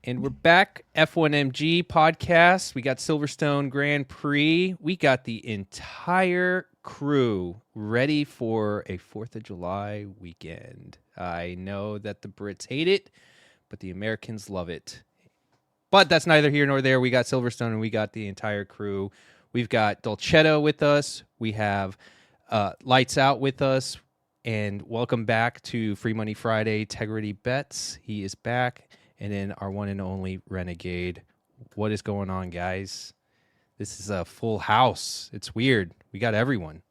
And we're back, F1MG podcast. We got Silverstone Grand Prix. We got the entire crew ready for a 4th of July weekend. I know that the Brits hate it, but the Americans love it. But that's neither here nor there. We got Silverstone and we got the entire crew. We've got Dolcetto with us. We have Lights Out with us. And welcome back to Free Money Friday, Integrity Bets. He is back. And then our one and only Renegade. What is going on, guys? This is a full house. It's weird. We got everyone.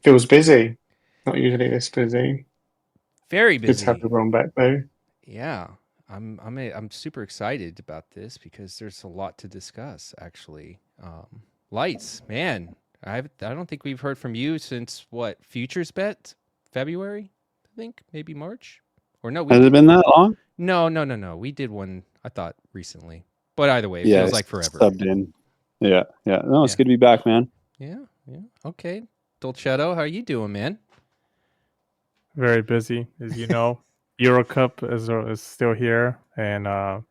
Feels busy. Not usually this busy. Very busy. Good to have everyone back, though. Yeah, I'm super excited about this because there's a lot to discuss. Actually, Lights, man, I don't think we've heard from you since what Futures Bet February, I think maybe March, or no? Has it been that long? No. We did one, I thought, recently. But either way, it feels like forever. Subbed in. Yeah. No, it's good to be back, man. Yeah. Okay. Dolcetto, how are you doing, man? Very busy, as you know. Euro Cup is still here, and I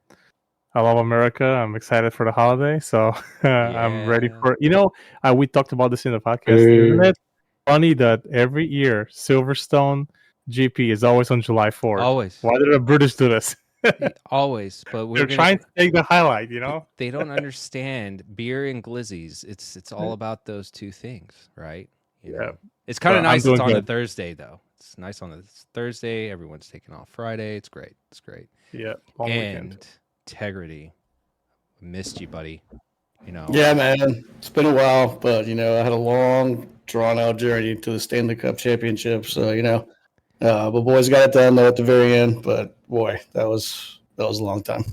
love America. I'm excited for the holiday, so I'm ready for. We talked about this in the podcast. Isn't it funny that every year Silverstone GP is always on July 4th? Always. Why did the British do this? Always, but they're trying to take the highlight. They don't understand beer and glizzies. It's all about those two things, right? Yeah. It's kind of nice. It's on a Thursday though. It's nice on a Thursday. Everyone's taking off Friday. It's great. Yeah. Long weekend. Integrity. Missed you, buddy. Yeah, man. It's been a while, but I had a long, drawn-out journey to the Stanley Cup Championship. So but boys got it done though at the very end. But boy, that was a long time.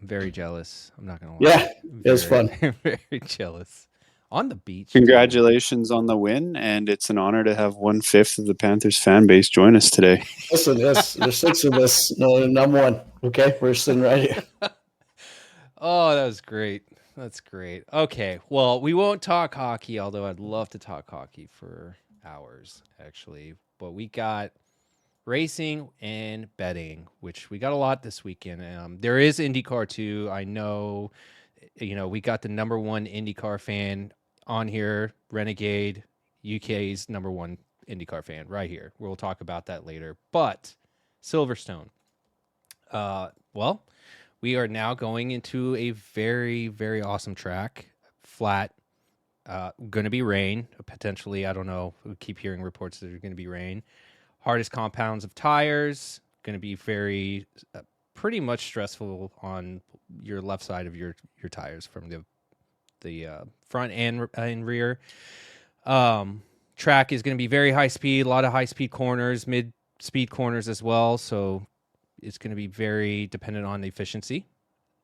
I'm very jealous. I'm not gonna lie. Yeah, it was fun. Very jealous. On the beach. Congratulations on the win, and it's an honor to have 1/5 of the Panthers fan base join us today. Listen, yes, there's 6 of us. No, I'm one. Okay, we're sitting right here. Oh, that was great. That's great. Okay, well, we won't talk hockey, although I'd love to talk hockey for hours, actually. But we got racing and betting, which we got a lot this weekend. There is IndyCar too. I know, we got the number one IndyCar fan on here, Renegade, UK's number one IndyCar fan right here. We'll talk about that later. But Silverstone. Well, we are now going into a very, very awesome track. Flat. Going to be rain, potentially. I don't know. We keep hearing reports that there's going to be rain. Hardest compounds of tires. Going to be very, pretty much stressful on your left side of your tires from the front and rear. Track is going to be very high speed, a lot of high speed corners, mid speed corners as well. So it's going to be very dependent on the efficiency.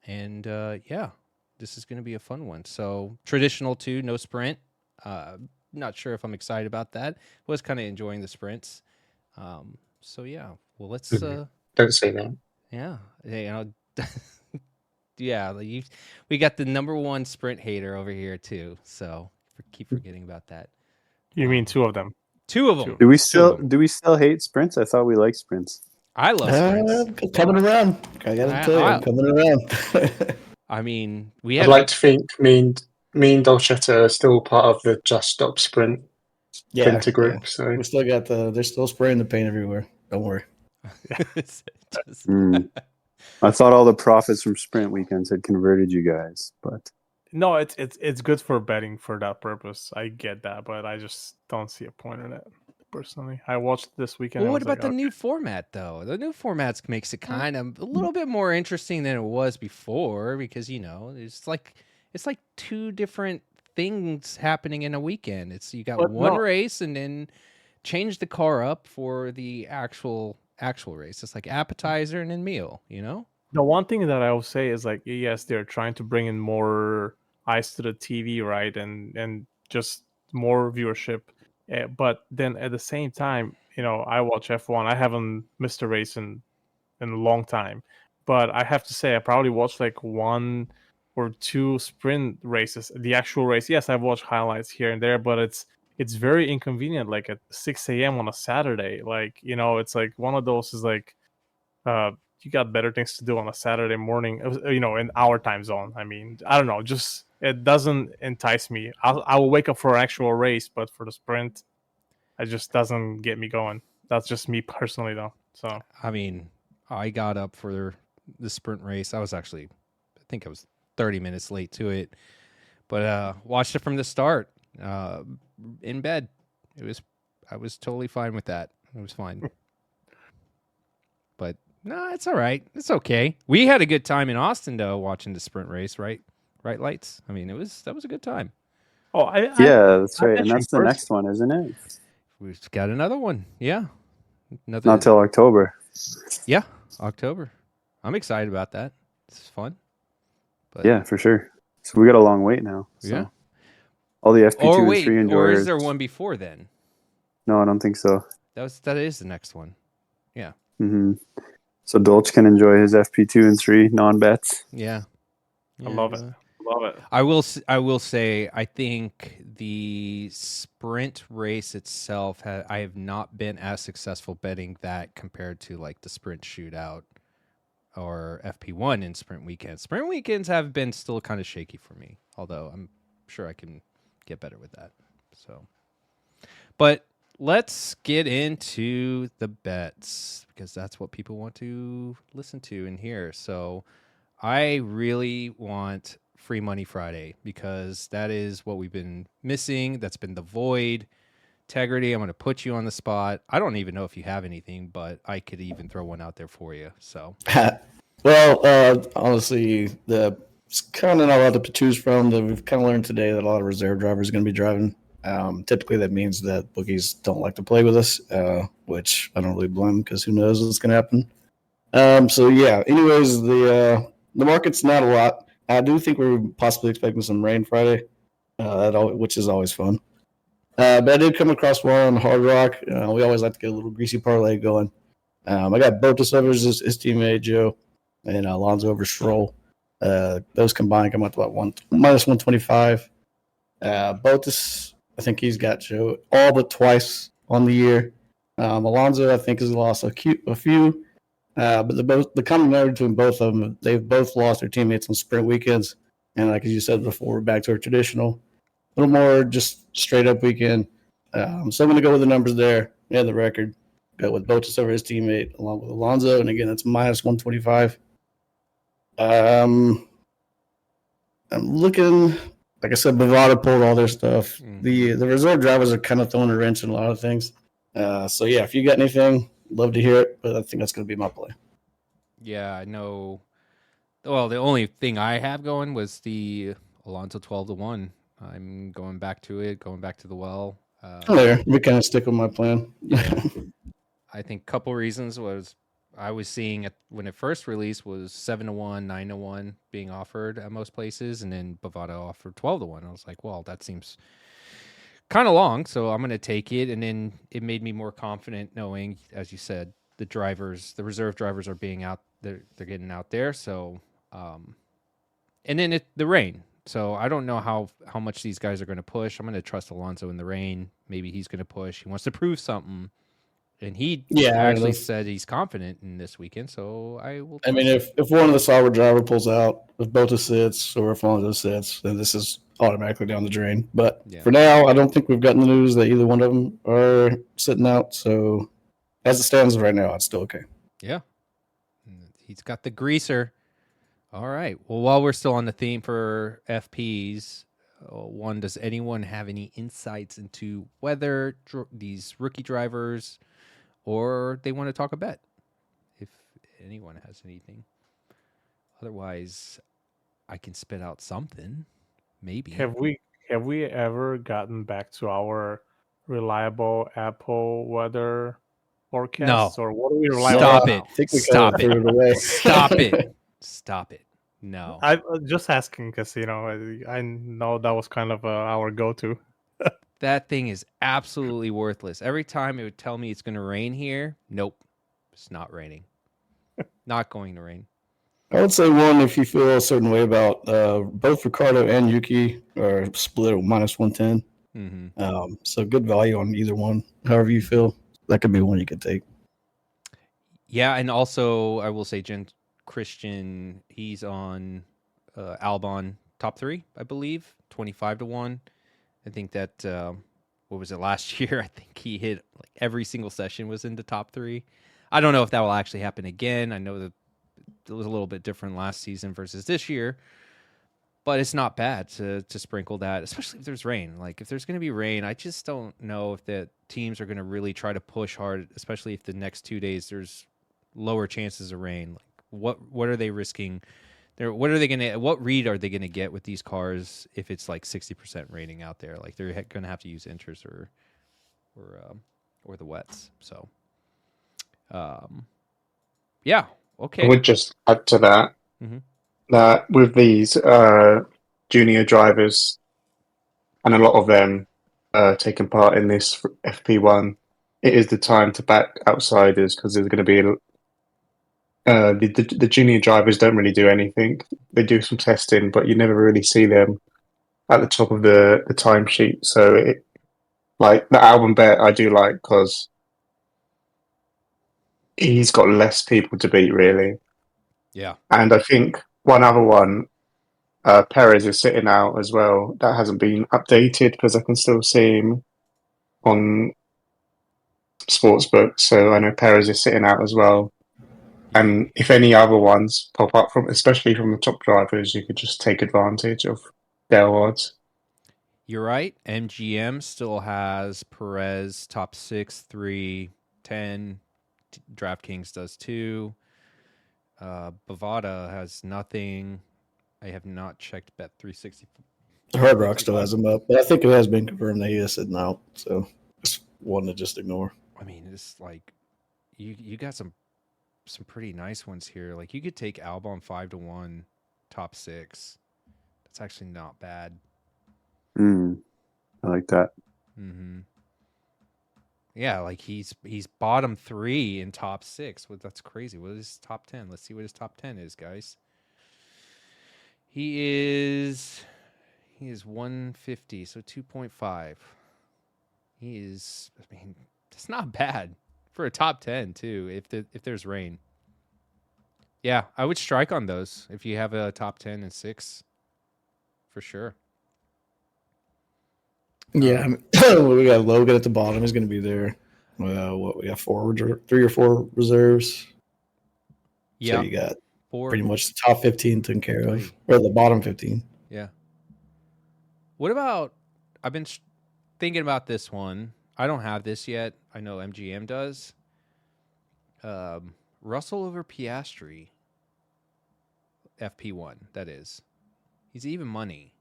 And this is going to be a fun one. So traditional too, no sprint. Not sure if I'm excited about that. Was kind of enjoying the sprints. Well, let's don't say that. Yeah. Yeah, we got the number one sprint hater over here too. So keep forgetting about that. You mean 2 of them? 2 of them. Do we still hate sprints? I thought we liked sprints. I love sprints. Coming around. I gotta tell you, I'm coming around. I mean, I'd like to think me and Dolcetto are still part of the Just Stop Sprint printer group. Yeah. So we still got they're still spraying the paint everywhere. Don't worry. I thought all the profits from sprint weekends had converted you guys, but no, it's good for betting for that purpose. I get that, but I just don't see a point in it personally. I watched this weekend. Well, what about the new format though? The new format makes it kind of a little bit more interesting than it was before because it's like 2 different things happening in a weekend. You got one race and then change the car up for the actual race. It's like appetizer and then meal, The one thing that I will say is yes, they're trying to bring in more eyes to the TV, right? And just more viewership. But then at the same time, I watch F1. I haven't missed a race in a long time. But I have to say, I probably watched 1 or 2 sprint races. The actual race, yes, I've watched highlights here and there, but it's very inconvenient, at 6 a.m. on a Saturday. It's one of those is you got better things to do on a Saturday morning, in our time zone. I mean, I don't know, just it doesn't entice me. I will wake up for an actual race, but for the sprint, it just doesn't get me going. That's just me personally, though. So I mean, I got up for the sprint race. I think I was 30 minutes late to it, but watched it from the start in bed. I was totally fine with that. It was fine. But no, it's all right. It's okay. We had a good time in Austin though, watching the sprint race, right? Right, Lights. I mean, that was a good time. Oh, Yeah, that's right. And mentioned that's the first- next one, isn't it? We've got another one. Yeah. Another, Not till October. yeah, October. I'm excited about that. It's fun. But Yeah, for sure. So we got a long wait now. So. Yeah. All the FP2 Or and wait, 3 or enjoyers. is there one before then? No, I don't think so. That is the next one. Yeah. Mm-hmm. So Dolch can enjoy his FP2 and 3 non-bets. Yeah. I love it. Love it. I will say I think the sprint race itself I have not been as successful betting that compared to like the sprint shootout or FP1 in sprint weekends. Sprint weekends have been still kind of shaky for me, although I'm sure I can get better with that. So, but let's get into the bets because that's what people want to listen to and hear. So I really want Free Money Friday because that is what we've been missing. That's been the void. Integrity, I'm going to put you on the spot. I don't even know if you have anything, but I could even throw one out there for you. So, Well, honestly, it's kind of not a lot to choose from. We've kind of learned today that a lot of reserve drivers are going to be driving. Typically, that means that bookies don't like to play with us, which I don't really blame because who knows what's going to happen. So yeah. Anyways, the market's not a lot. I do think we're possibly expecting some rain Friday, which is always fun. But I did come across one on Hard Rock. We always like to get a little greasy parlay going. I got Botas over his teammate Joe and Alonso over Stroll. Those combined come out to about minus 125. Botas, I think he's got Joe all but twice on the year. Alonso, I think, has lost a few. But the commonality between both of them, they've both lost their teammates on sprint weekends. And like as you said before, we're back to our traditional, a little more just straight up weekend. So I'm going to go with the numbers there and the record. Go with Botas over his teammate along with Alonso. And again, that's minus 125. I'm looking, like I said, Bovada pulled all their stuff. The reserve drivers are kind of throwing a wrench in a lot of things. So yeah, if you got anything, love to hear it, but I think that's going to be my play. yeah, I know. Well, the only thing I have going was the Alonso 12-1. I'm going back to it, going back to the well. There, we kind of stick with my plan. I think a couple reasons was I was seeing it when it first released was 7-1, 9-1 being offered at most places, and then Bovada offered 12-1. I was like, well, that seems kind of long, so I'm going to take it. And then it made me more confident knowing, as you said, the reserve drivers are being out. They're getting out there. So, and then the rain. So I don't know how much these guys are going to push. I'm going to trust Alonso in the rain. Maybe he's going to push. He wants to prove something. And he actually said he's confident in this weekend, so I will. I mean, if one of the Sauber driver pulls out, if Botas sits or if Alonso sits, then this is automatically down the drain. But for now, I don't think we've gotten the news that either one of them are sitting out. So as it stands right now, it's still okay. Yeah. He's got the greaser. All right. Well, while we're still on the theme for FPs, does anyone have any insights into whether these rookie drivers or they want to talk a bet? If anyone has anything. Otherwise, I can spit out something. Maybe. Have we ever gotten back to our reliable Apple weather forecast? No. Or what are we relying Stop on it. now? I think we Stop kind of threw it away. Stop it. Stop it. No. I just asking because I know that was kind of our go-to. That thing is absolutely worthless. Every time it would tell me it's going to rain here, nope, it's not raining. Not going to rain. I would say one, if you feel a certain way about both Ricardo and Yuki are split at minus 110. Mm-hmm. So good value on either one. However you feel, that could be one you could take. Yeah, and also I will say Christian, he's on Albon top 3, I believe, 25-1. I think that what was it last year? I think he hit like every single session was in the top 3. I don't know if that will actually happen again. I know that it was a little bit different last season versus this year, but it's not bad to sprinkle that, especially if there's rain. Like if there's going to be rain, I just don't know if the teams are going to really try to push hard, especially if the next 2 days there's lower chances of rain. Like what are they risking? What read are they gonna get with these cars if it's like 60% raining out there? Like they're gonna have to use inters or the wets. So, yeah, okay. I would just add to that that with these junior drivers and a lot of them taking part in this FP1, it is the time to back outsiders because there's going to be the junior drivers don't really do anything. They do some testing, but you never really see them at the top of the timesheet. So, like the Albon bet, I do like because he's got less people to beat, really. Yeah, and I think one other one, Perez is sitting out as well. That hasn't been updated because I can still see him on Sportsbook. So I know Perez is sitting out as well. And if any other ones pop up especially from the top drivers, you could just take advantage of their odds. you're right. MGM still has Perez top 6, 3, 10. DraftKings does 2. Bovada has nothing. I have not checked Bet360. Hard Rock still has him up, but I think it has been confirmed that he is sitting out. So it's one to just ignore. I mean, it's like you got some pretty nice ones here. Like you could take Albon 5-1, top 6. That's actually not bad. I like that. Mm-hmm. Yeah, like he's bottom 3 in top 6. Well, that's crazy. What is his top 10? Let's see what his top 10 is, guys. He is 150, so 2.5. He is. I mean, that's not bad for a top 10 too. If there's rain, yeah, I would strike on those if you have a top 10 and 6, for sure. Yeah, we got Logan at the bottom. He's going to be there. We got 3 or 4 reserves. Yeah, so you got 4, pretty much the top 15 taken care of, or the bottom 15. Yeah. What about? I've been thinking about this one. I don't have this yet. I know MGM does. Russell over Piastri. FP1, that is. He's even money.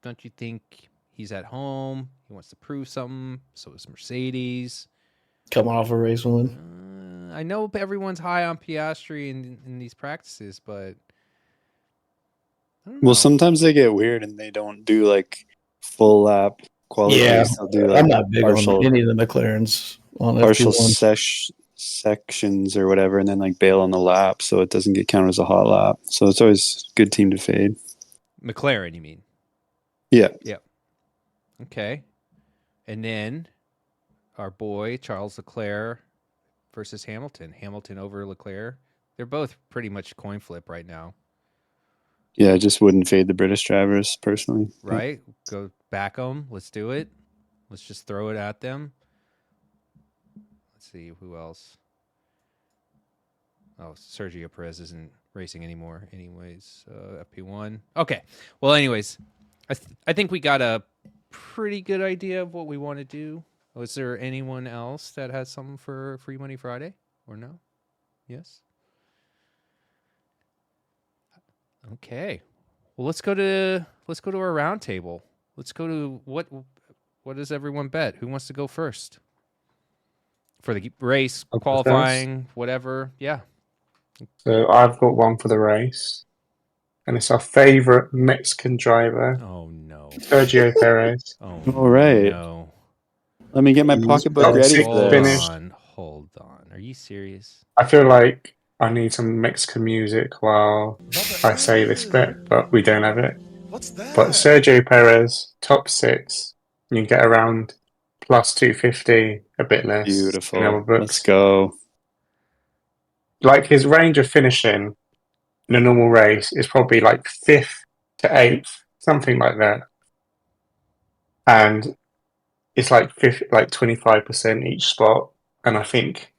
Don't you think he's at home? He wants to prove something. So is Mercedes. Coming off a race win. I know everyone's high on Piastri in these practices, but I don't know. Well, sometimes they get weird and they don't do like full lap quality. Yeah, They'll do like I'm not big on any of the McLarens on partial FP1. sections or whatever, and then like bail on the lap, so it doesn't get counted as a hot lap. So it's always a good team to fade. McLaren, you mean? Yeah. Okay. And then our boy Charles Leclerc versus Hamilton. Hamilton over Leclerc. They're both pretty much coin flip right now. Yeah, I just wouldn't fade the British drivers personally. Right? Go back them. Let's do it. Let's just throw it at them. Let's see who else. Oh, Sergio Perez isn't racing anymore. Anyways, FP1. Okay. Well, anyways, I think we got a pretty good idea of what we want to do. Was there anyone else that has something for Free Money Friday or no? Yes. Okay. Well, let's go to our round table. Let's go to what does everyone bet? Who wants to go first? For the race, qualifying, whatever. Yeah. So I've got one for the race. And it's our favourite Mexican driver. Oh, no. Sergio Perez. Oh, all right. no. Let me get my pocketbook ready for this. Hold on. Are you serious? I feel like I need some Mexican music while I say this bet, but we don't have it. What's that? But Sergio Perez, top 6. You can get around plus 250, a bit less. Beautiful. In our books. Let's go. like his range of finishing in a normal race is probably like 5th to 8th, something like that, and it's like 25% each spot, and I think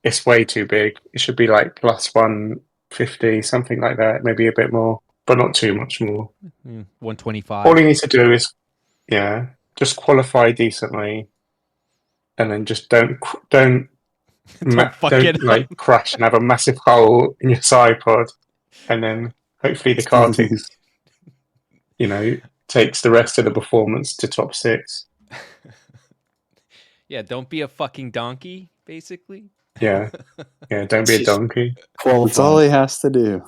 it's way too big. It should be like plus 150, something like that, maybe a bit more, but not too much more. 125. All he needs to do is, just qualify decently, and then just don't Don't fuck it up. like crash and have a massive hole in your side pod, and then hopefully the car takes the rest of the performance to top 6. Yeah, don't be a fucking donkey, basically. Yeah, don't be a donkey. That's all he has to do.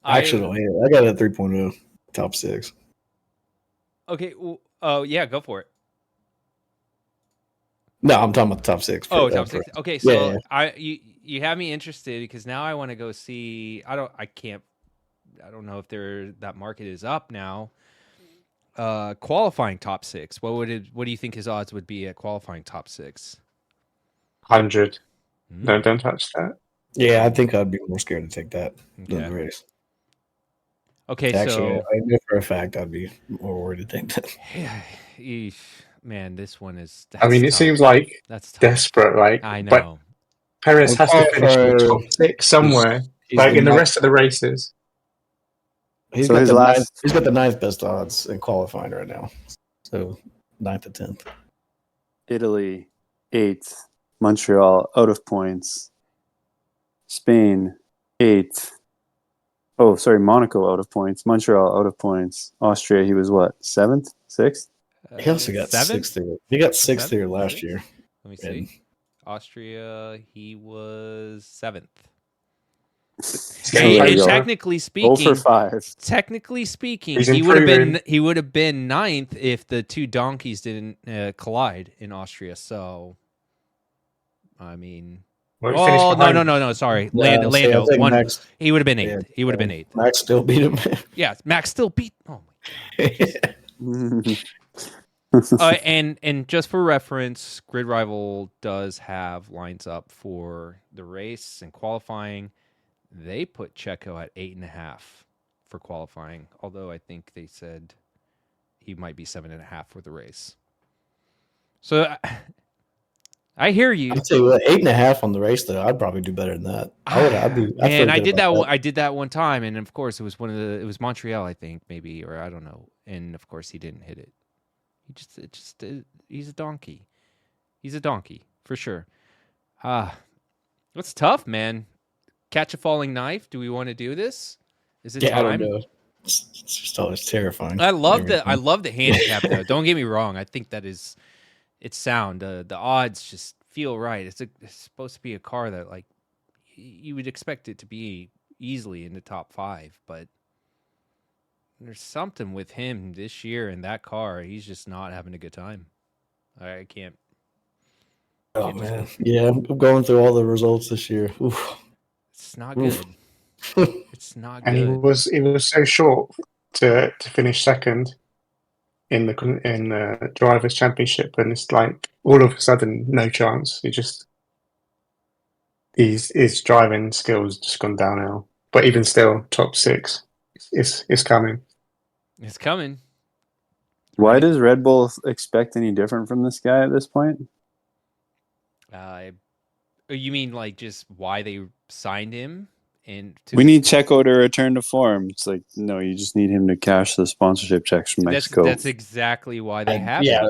Actually, I got a 3.0 top 6. Okay. Oh, yeah, go for it. No, I'm talking about the top 6. Oh, top 6. Okay, so Yeah. you have me interested because now I want to go see. I don't know if that market is up now. Qualifying top 6. What do you think his odds would be at qualifying top 6? 100. No, don't touch that. Yeah, I think I'd be more scared to take that than the race. Okay, Actually, so I know for a fact I'd be more worried to think that. Man, this one is. I mean, it tough. seems like that's tough. desperate. Like, I know. But Perez has to finish in the top 6 somewhere, he's like in the ninth- rest of the races. He's So got his the last- ninth, he's got the 9th best odds in qualifying right now. So 9th to 10th. Italy, 8th. Montreal, out of points. Spain, 8th. Oh, sorry, Monaco, out of points. Montreal, out of points. Austria, he was what, 7th? 6th? He also got 6th there. He got 6th there last year. Let me see. Austria, he was 7th. And technically speaking, 0 for 5. Technically speaking, He's he would improving. have been 9th if the two donkeys didn't collide in Austria. So, I mean, Well, he finished behind- no, sorry, Yeah, Lando. I think Max, He would have been 8th. yeah, He would have been 8th. Max still beat him. Yeah, Max still beat. Oh my. And just for reference, Grid Rival does have lines up for the race and qualifying. They put Checo at 8.5 for qualifying, although I think they said he might be 7.5 for the race. So I hear you. I'll tell you what, 8.5 on the race though. I'd probably do better than that. I did that. I did that one time, and of course it was it was Montreal, I think, maybe, or I don't know. And of course he didn't hit it. He's a donkey. He's a donkey for sure. It's tough, man. Catch a falling knife. Do we want to do this? Is it time? I don't know. It's just always terrifying. I love the handicap though. Don't get me wrong. I think it's sound. The odds just feel right. It's supposed to be a car that like you would expect it to be easily in the top 5, but there's something with him this year in that car. He's just not having a good time. I can't. Oh man, yeah, I'm going through all the results this year. Oof. It's not good. It's not good. And he was so short to finish second in the drivers' championship, and it's like all of a sudden no chance. His driving skills just gone downhill. But even still, top 6 is coming. It's coming. Why does Red Bull expect any different from this guy at this point? You mean like just why they signed him? We need Checo to return to form. It's like, no, you just need him to cash the sponsorship checks from Mexico. That's exactly why they have him. Yeah,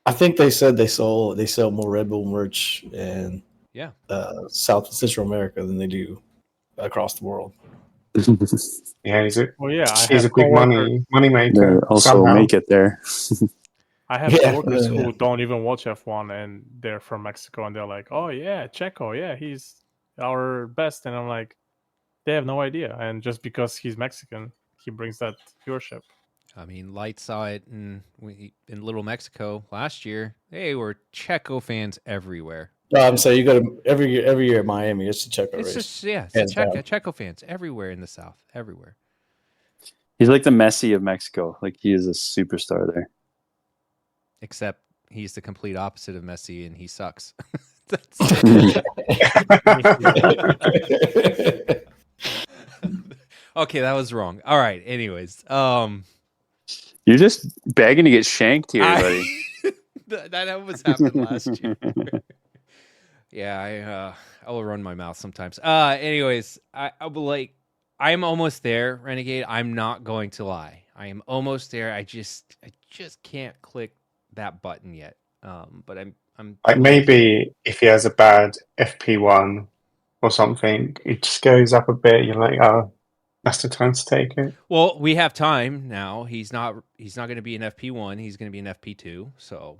I think they said they sell more Red Bull merch in South and Central America than they do across the world. Yeah, he's a big money maker. They also somehow. make it there. I have coworkers who don't even watch F1 and they're from Mexico and they're like, "Oh yeah, Checo, yeah, he's our best," and I'm like, they have no idea. And just because he's Mexican, he brings that viewership. I mean, Light saw it in Little Mexico last year. They were Checo fans everywhere. So you go to every year at Miami, it's a Checo race. Just Checo fans everywhere in the South, everywhere. He's like the Messi of Mexico. Like he is a superstar there. Except he's the complete opposite of Messi, and he sucks. Okay, that was wrong. All right. Anyways, You're just begging to get shanked here, buddy. that almost happened last year. Yeah, I will run my mouth sometimes. Anyways, I'll be like, I'm almost there, Renegade. I'm not going to lie. I am almost there. I just can't click that button yet. But I'm Like maybe if he has a bad FP1 or something, it just goes up a bit. You're like, oh, that's the time to take it. Well, we have time now. He's not going to be an FP1. He's going to be an FP2. So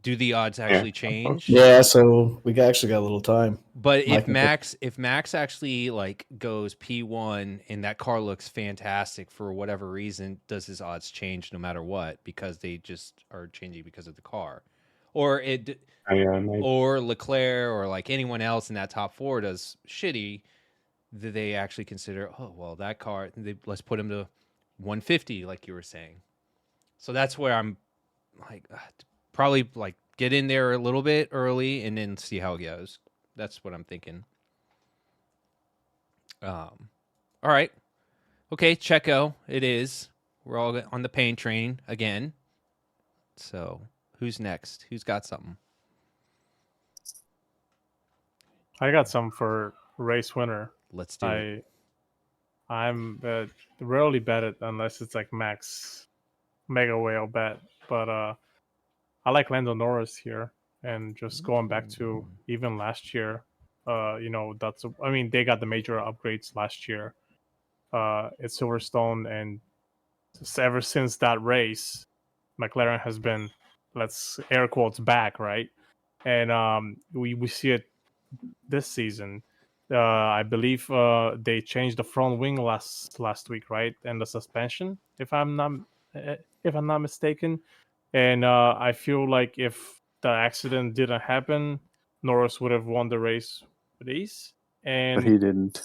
do the odds actually change? Yeah, so we actually got a little time. But if Max actually like goes P1 and that car looks fantastic for whatever reason, does his odds change no matter what because they just are changing because of the car, or or Leclerc or like anyone else in that top four does shitty? Do they actually consider, oh well, that car? Let's put him to 150, like you were saying. So that's where I'm like, probably like get in there a little bit early and then see how it goes. That's what I'm thinking. All right. Okay, Checo, it is. We're all on the pain train again. So who's next? Who's got something? I got some for race winner. Let's do it. I'm rarely bet it unless it's like max mega whale bet. But I like Lando Norris here. And just going back to even last year, they got the major upgrades last year at Silverstone, and ever since that race, McLaren has been, let's air quotes, back, right? And we see it this season. I believe they changed the front wing last week, right? And the suspension, if I'm not mistaken. And I feel like if the accident didn't happen, Norris would have won the race with ease. And But he didn't.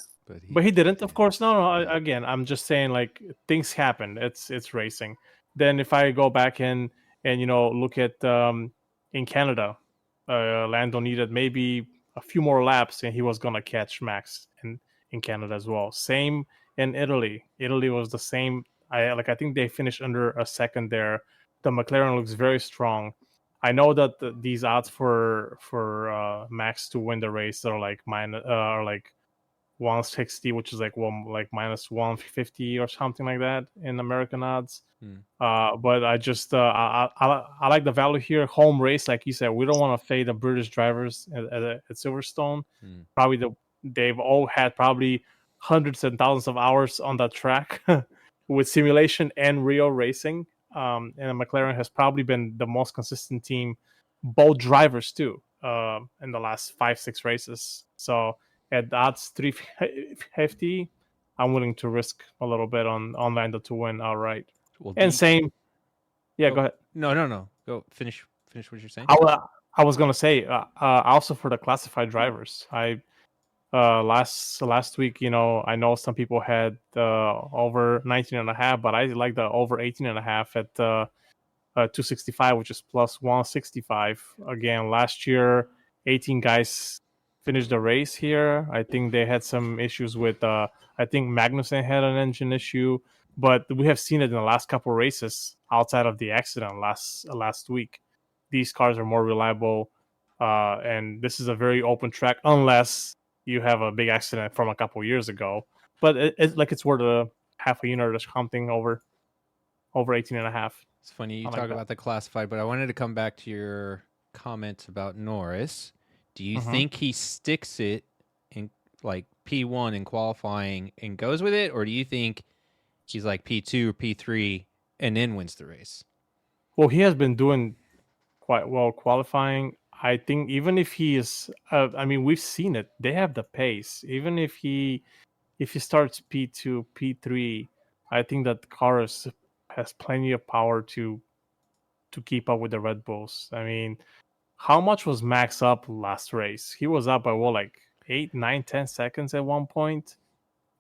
But he didn't, of course. No. Again, I'm just saying, like, things happen. It's racing. Then if I go back and look at in Canada, Lando needed maybe a few more laps, and he was gonna catch Max in Canada as well. Same in Italy. Italy was the same. I think they finished under a second there. The McLaren looks very strong. I know that these odds for Max to win the race are like 160, which is like minus 150 or something like that in American odds. But I just I like the value here. Home race, like you said, we don't want to fade the British drivers at Silverstone. Probably they've all had probably hundreds and thousands of hours on that track with simulation and real racing. And McLaren has probably been the most consistent team, both drivers too, in the last 5-6 races. So at odds 350, I'm willing to risk a little bit on Lando to win outright. Well, and same, yeah. Go ahead. No. Go finish what you're saying. I was gonna say also for the classified drivers. Last week, I know some people had over 19.5, but I like the over 18.5 at 265, which is plus 165. Again, last year, 18 guys finished the race here. I think they had some issues with. I think Magnussen had an engine issue, but we have seen it in the last couple of races outside of the accident last week. These cars are more reliable, and this is a very open track unless you have a big accident from a couple years ago. But it's worth a half a unit or something over 18.5. It's funny you talk about the classified, but I wanted to come back to your comment about Norris. Do you think he sticks it in like P1 in qualifying and goes with it, or do you think he's like P2 or P3 and then wins the race? Well, he has been doing quite well qualifying. I think even if he is, we've seen it. They have the pace. Even if he starts P2, P3, I think that the car has plenty of power to keep up with the Red Bulls. I mean, how much was Max up last race? He was up by 8, 9, 10 seconds at one point,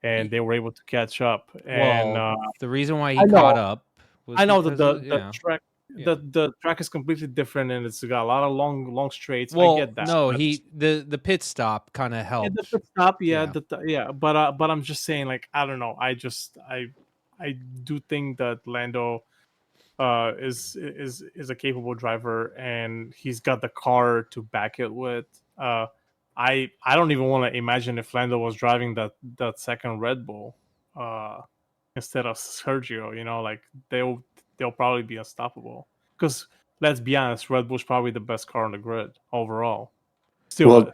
and they were able to catch up. And the reason why he caught up was the track. the track is completely different, and it's got a lot of long straights. Well, I get that. no, but, the pit stop kind of yeah, helped. the pit stop, Yeah. But I'm just saying, like, I don't know. I do think that Lando is a capable driver, and he's got the car to back it with. I don't even want to imagine if Lando was driving that second Red Bull instead of Sergio. You know, like they'll probably be unstoppable. Because let's be honest, Red Bull's probably the best car on the grid overall. Still Well,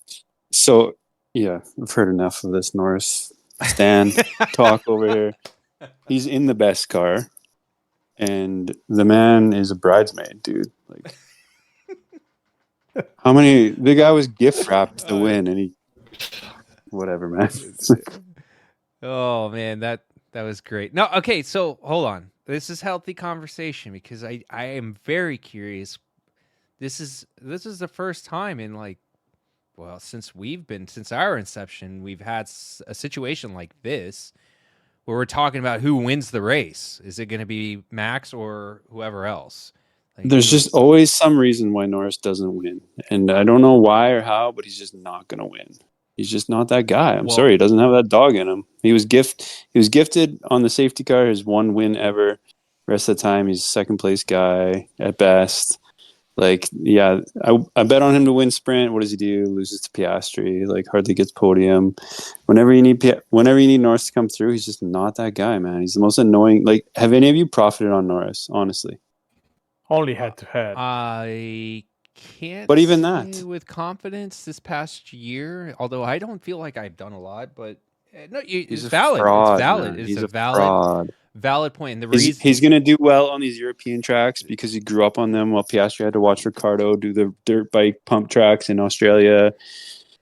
is. so yeah, I've heard enough of this Norris stand talk over here. He's in the best car, and the man is a bridesmaid, dude. Like, how many? The guy was gift wrapped to win, and he, whatever, man. Oh man, that was great. No, okay, so hold on. This is healthy conversation because I am very curious. This is the first time in since our inception, we've had a situation like this where we're talking about who wins the race. Is it going to be Max or whoever else? There's just always some reason why Norris doesn't win, and I don't know why or how, but he's just not going to win. He's just not that guy. I'm sorry, he doesn't have that dog in him. He was gifted on the safety car his one win ever. Rest of the time, he's a second place guy at best. Like, yeah, I bet on him to win sprint. What does he do? Loses to Piastri. Like, hardly gets podium. Whenever you need Norris to come through, he's just not that guy, man. He's the most annoying. Like, have any of you profited on Norris? Honestly, Only head to head. I can't. But even say that, with confidence, this past year, although I don't feel like I've done a lot, but no, it's valid. Fraud, it's valid. man. It's he's a valid point. And the reason he's going to do well on these European tracks because he grew up on them while Piastri had to watch Ricciardo do the dirt bike pump tracks in Australia.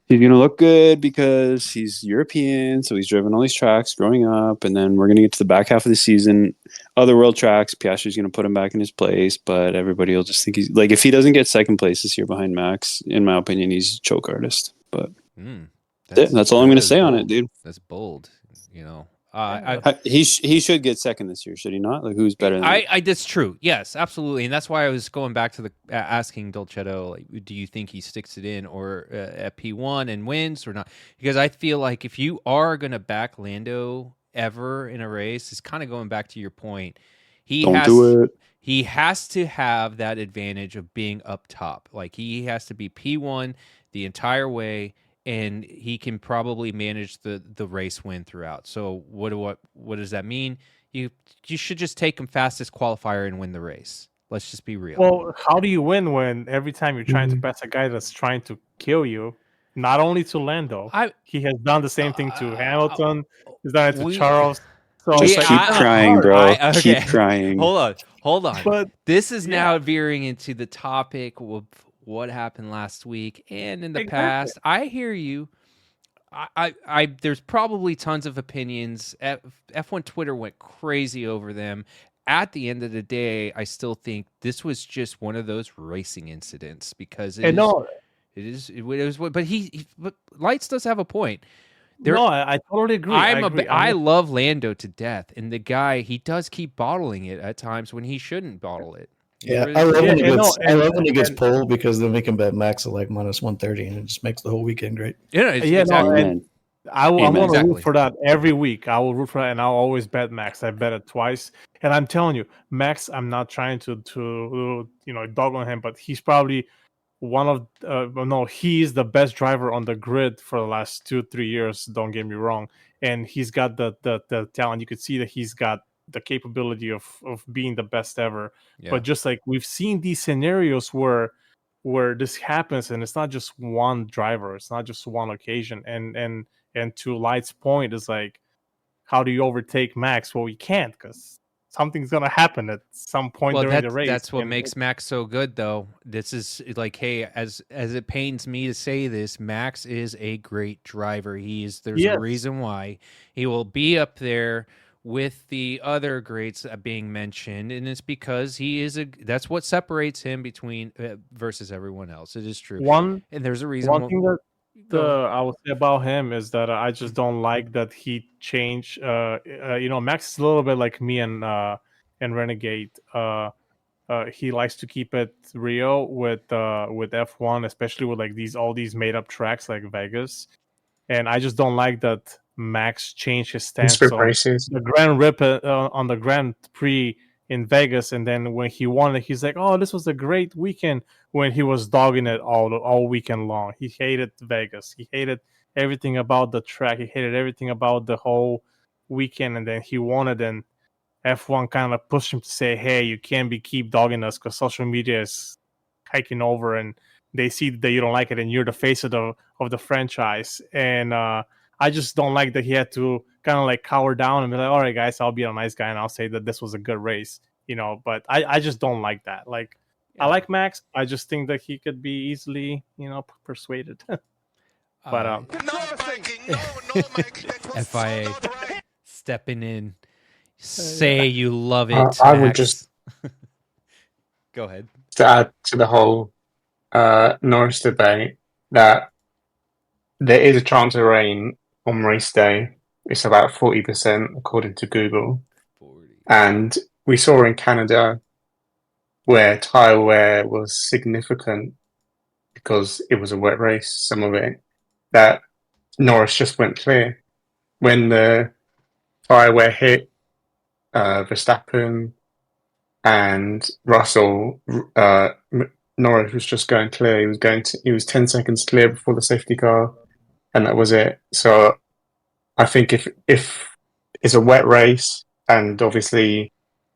He's going to look good because he's European, so he's driven all these tracks growing up, and then we're going to get to the back half of the season. Other world tracks, Piastri's going to put him back in his place, but everybody will just think he's... Like, if he doesn't get second place this year behind Max, in my opinion, he's a choke artist. But that's all I'm going to say on it, dude. That's bold, you know. He should get second this year, should he not? Like, who's better than that's true. Yes, absolutely, and that's why I was going back to the asking Dolcetto, like, do you think he sticks it in or at P1 and wins or not? Because I feel like if you are going to back Lando ever in a race, it's kind of going back to your point. He has to have that advantage of being up top. Like, he has to be P1 the entire way. And he can probably manage the race win throughout. So what does that mean? You should just take him fastest qualifier and win the race. Let's just be real. Well, how do you win when every time you're trying to pass a guy that's trying to kill you? Not only to Lando, he has done the same thing to Hamilton. He's done it to Charles. So just keep crying, bro. Keep crying. Hold on. But this is now veering into the topic of what happened last week and in the past. I hear you. I there's probably tons of opinions. F1 Twitter went crazy over them. At the end of the day, I still think this was just one of those racing incidents because it is. But Lights does have a point. I totally agree. I love Lando to death, and the guy, he does keep bottling it at times when he shouldn't bottle it. Yeah, I love when he gets pulled because then we can bet Max at like -130 and it just makes the whole weekend great. Exactly. I'm going to root for that every week. I will root for that, and I'll always bet Max. I bet it twice, and I'm telling you, Max. I'm not trying to dog on him, but he's probably he's the best driver on the grid for the last 2-3 years. Don't get me wrong, and he's got the talent. You could see that he's got the capability of being the best ever. But just like we've seen these scenarios where this happens, and it's not just one driver, it's not just one occasion, and to Light's point is like, how do you overtake Max? Well, you can't, because something's gonna happen at some point during the race. That's what makes Max so good, though. This is like, hey, as it pains me to say this, Max is a great driver. There's a reason why he will be up there with the other greats being mentioned, and it's because that's what separates him versus everyone else. It is true. And there's a reason. One thing that I would say about him is that I just don't like that he changed. Max is a little bit like me and Renegade. he likes to keep it real with F1, especially with like all these made up tracks like Vegas. And I just don't like that Max changed his stance Sprint on races. the on the Grand Prix in Vegas, and then when he won it, he's like, "Oh, this was a great weekend." When he was dogging it all weekend long, he hated Vegas. He hated everything about the track. He hated everything about the whole weekend, and then he won it. And F1 kind of pushed him to say, "Hey, you can't keep dogging us because social media is hiking over, and they see that you don't like it, and you're the face of the franchise." And I just don't like that he had to kind of like cower down and be like, "All right, guys, I'll be a nice guy and I'll say that this was a good race," But I just don't like that. Like, I like Max. I just think that he could be easily, persuaded. But FIA stepping in. Say you love it. I would Max. just go ahead. To add to the whole Norris debate that there is a chance of rain on race day. It's about 40% according to Google. 40. And we saw in Canada where tyre wear was significant because it was a wet race, some of it, that Norris just went clear. When the tyre wear hit Verstappen and Russell, Norris was just going clear. He was 10 seconds clear before the safety car, and that was it. So I think if it's a wet race, and obviously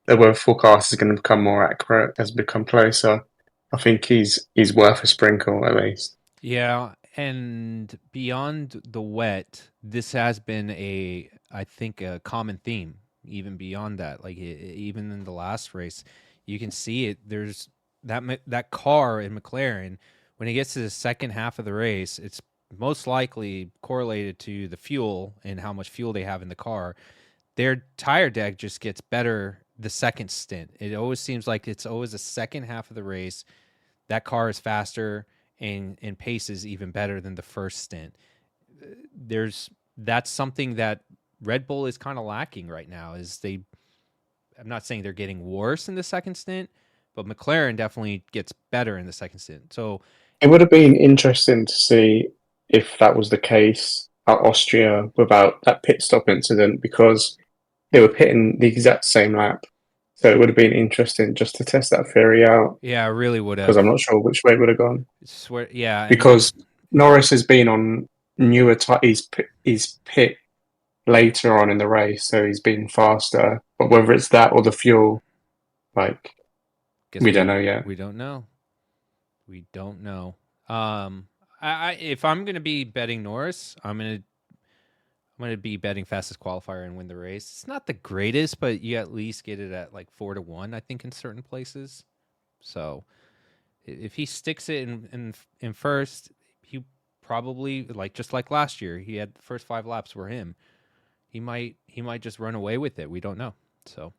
the weather forecast is going to become more accurate as we become closer, I think he's worth a sprinkle at least. Yeah, and beyond the wet, this has been I think a common theme. Even beyond that, like even in the last race, you can see it. There's that car in McLaren, when it gets to the second half of the race, it's most likely correlated to the fuel and how much fuel they have in the car. Their tire deck just gets better the second stint. It always seems like it's always the second half of the race that car is faster and paces even better than the first stint. That's something that Red Bull is kind of lacking right now. I'm not saying they're getting worse in the second stint, but McLaren definitely gets better in the second stint. So it would have been interesting to see if that was the case at Austria without that pit stop incident, because they were pitting the exact same lap. So it would have been interesting just to test that theory out. Yeah, I really would have. Because I'm not sure which way it would have gone. Yeah. Because Norris has been on newer he's pit later on in the race, so he's been faster. But whether it's that or the fuel, we don't know yet. We don't know. If I'm going to be betting Norris, I'm going to be betting fastest qualifier and win the race. It's not the greatest, but you at least get it at like 4-1, I think, in certain places. So if he sticks it in first, he probably, just like last year, he had the first 5 laps were him. He might just run away with it. We don't know. So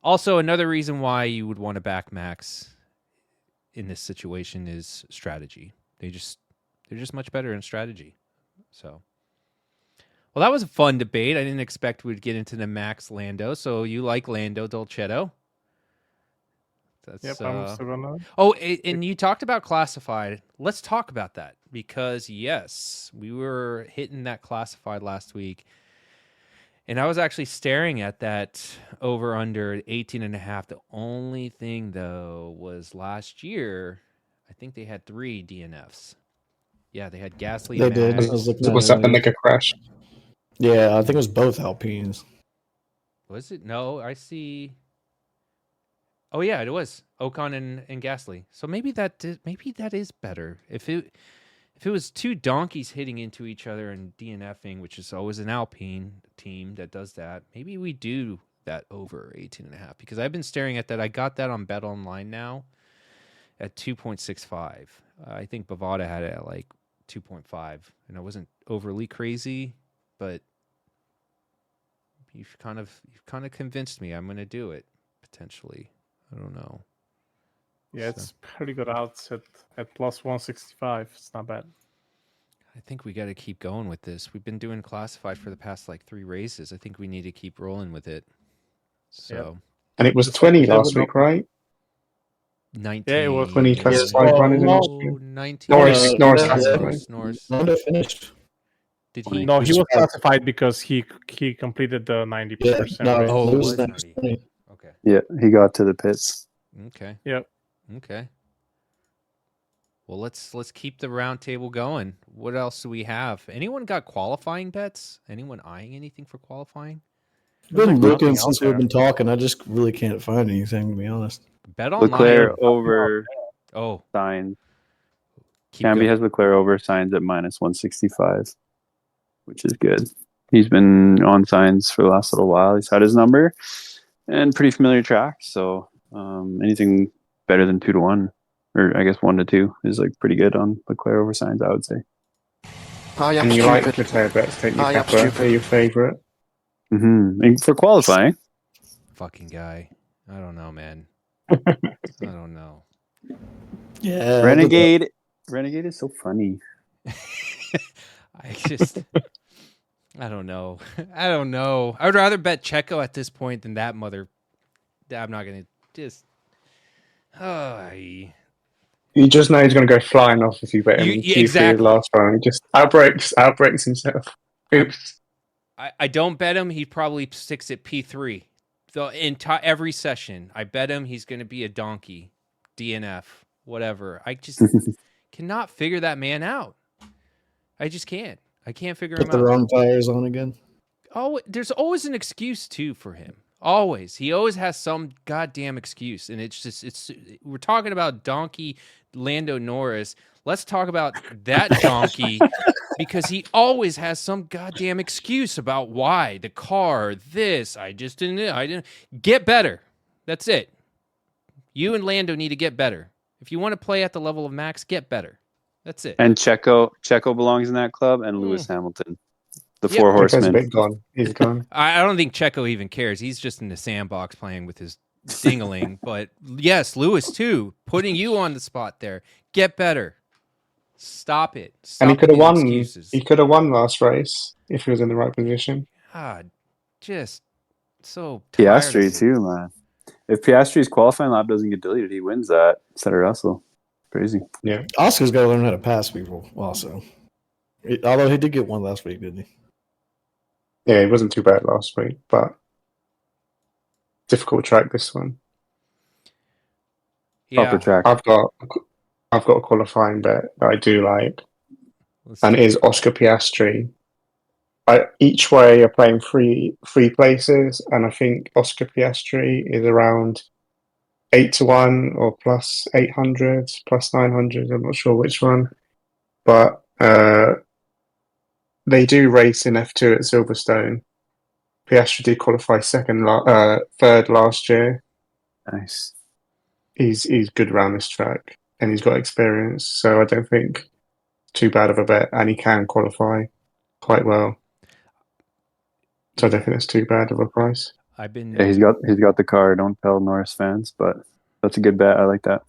also another reason why you would want to back Max in this situation is strategy. They're just much better in strategy. So, well, that was a fun debate. I didn't expect we'd get into the Max Lando. So you like Lando Dolcetto? Yep, I'm still gonna. Oh, and you talked about classified. Let's talk about that, because yes, we were hitting that classified last week. And I was actually staring at that over under 18.5. The only thing, though, was last year, I think they had 3 DNFs. Yeah, they had Gasly. They did. Was that the mega crash? Yeah, I think it was both Alpines. Was it? No, I see. Oh yeah, it was Ocon and Gasly. So maybe that is better. If it was 2 donkeys hitting into each other and DNFing, which is always an Alpine team that does that, maybe we do that over 18.5, because I've been staring at that. I got that on Bet Online now at 2.65. I think Bovada had it at like 2.5, and I wasn't overly crazy, but you've kind of convinced me. I'm going to do it potentially. I don't know. Yeah, it's pretty good odds at plus 165. It's not bad. I think we got to keep going with this. We've been doing classified for the past 3 races. I think we need to keep rolling with it. So, and it was 20 last week, right? 19. Yeah, it was 20 classified well, run is in well, Austria. 19. Norris yeah, has it, yeah. right? Norris. Lando finished. Did 20. he? No, he Which was is bad. classified because he completed the 90% Yeah, no, race. Oh, it Lewis was then 90. 20. Okay. Yeah, he got to the pits. Okay. Yep. Okay. Well, let's keep the round table going. What else do we have? Anyone got qualifying bets? Anyone eyeing anything for qualifying? There's, Been like, looking nothing out since we've there. been talking. I just really can't find anything, to be honest. Bet online. Leclerc over Oh, Sainz. keep Camby going. has Leclerc over Sainz at minus 165, which is good. He's been on Sainz for the last little while. He's had his number and pretty familiar track. So anything better than 2-1, or I guess 1-2, is like pretty good on Leclerc over Sainz, I would say. And you like Leclerc bets, don't you, Pepper? They're your favourite. And for qualifying, Fucking guy. I don't know, man. I don't know. Yeah, Renegade is so funny. I don't know. I don't know. I would rather bet Checo at this point than that mother. I'm not going to just. You just know he's going to go flying off if you bet him in Q3 exactly. last round. He just outbreaks himself. Oops. I don't bet him. He probably sticks at P3. Every session, I bet him he's going to be a donkey, DNF, whatever. I just cannot figure that man out. I just can't. I can't figure put him the out. wrong tires on again. Oh, there's always an excuse too for him. Always. He always has some goddamn excuse. And we're talking about donkey Lando Norris. Let's talk about that donkey because he always has some goddamn excuse about why the car, this, I didn't get better. That's it. You and Lando need to get better. If you want to play at the level of Max, get better. That's it. And Checo belongs in that club, and Lewis Hamilton. The four Checo's a horsemen. bit gone. He's gone. I don't think Checo even cares. He's just in the sandbox playing with his dingling. But yes, Lewis too, putting you on the spot there. Get better. Stop it. Stop And he could have won. excuses. He could have won last race if he was in the right position. God, just so tired. Piastri too, man. If Piastri's qualifying lap doesn't get deleted, he wins that instead of Russell. Crazy. Yeah. Oscar's got to learn how to pass people also. Although he did get one last week, didn't he? Yeah, he wasn't too bad last week, but difficult track this one. Yeah, Proper track. I've got a qualifying bet that I do like, and it is Oscar Piastri. Each way you're playing three places, and I think Oscar Piastri is around 8-1 or plus 800, plus 900. I'm not sure which one, but they do race in F2 at Silverstone. Piastri did qualify third last year. Nice. He's good around this track, and he's got experience, so I don't think too bad of a bet, and he can qualify quite well. So I don't think it's too bad of a price. Yeah, he's got the car. Don't tell Norris fans, but that's a good bet. I like that.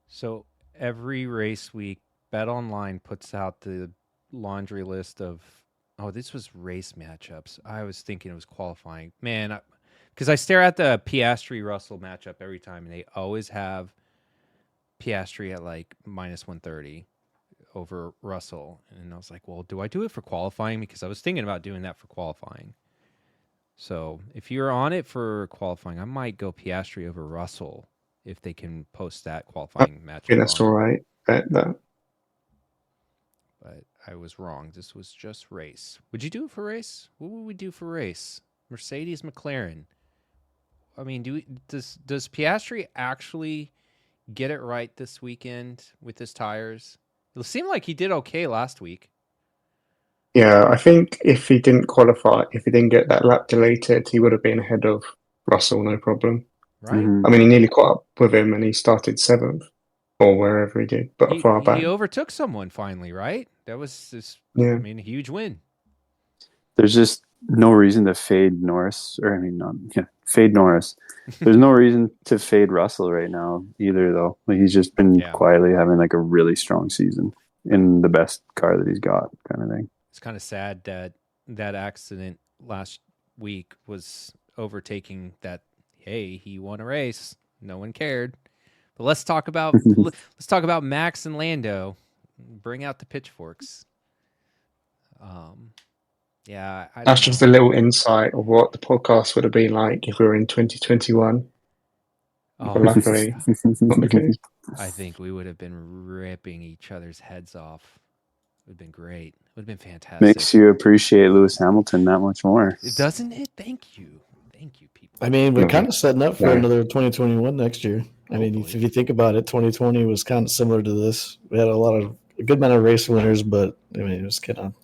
So every race week, Bet Online puts out the laundry list of. Oh, this was race matchups. I was thinking it was qualifying. Man, because I stare at the Piastri-Russell matchup every time, and they always have Piastri at like minus 130 over Russell. And I was like, well, do I do it for qualifying? Because I was thinking about doing that for qualifying. So if you're on it for qualifying, I might go Piastri over Russell if they can post that qualifying matchup. I think that's all right. Bet that. But I was wrong. This was just race. Would you do it for race? What would we do for race? Mercedes, McLaren. I mean, does Piastri actually get it right this weekend with his tires? It seemed like he did okay last week. Yeah, I think if he didn't qualify, if he didn't get that lap deleted, he would have been ahead of Russell, no problem. Right? Mm-hmm. I mean, he nearly caught up with him, and he started 7th or wherever he did, but far back. He overtook someone finally, right? That was this. Yeah. I mean, a huge win. There's just no reason to fade Norris, fade Norris. There's no reason to fade Russell right now either, though. Like, he's just been quietly having like a really strong season in the best car that he's got, kind of thing. It's kind of sad that accident last week was overtaking that. Hey, he won a race. No one cared. But let's talk about Max and Lando. Bring out the pitchforks. Yeah, I That's don't just know. a little insight of what the podcast would have been like if we were in 2021. Oh, But luckily, not the case. I think we would have been ripping each other's heads off. It would have been great. It would have been fantastic. Makes you appreciate Lewis Hamilton that much more. Doesn't it? Thank you, people. I mean, we're kind of setting up for another 2021 next year. I mean, Hopefully. if you think about it, 2020 was kind of similar to this. We had a good amount of race winners, but I mean, it was kind of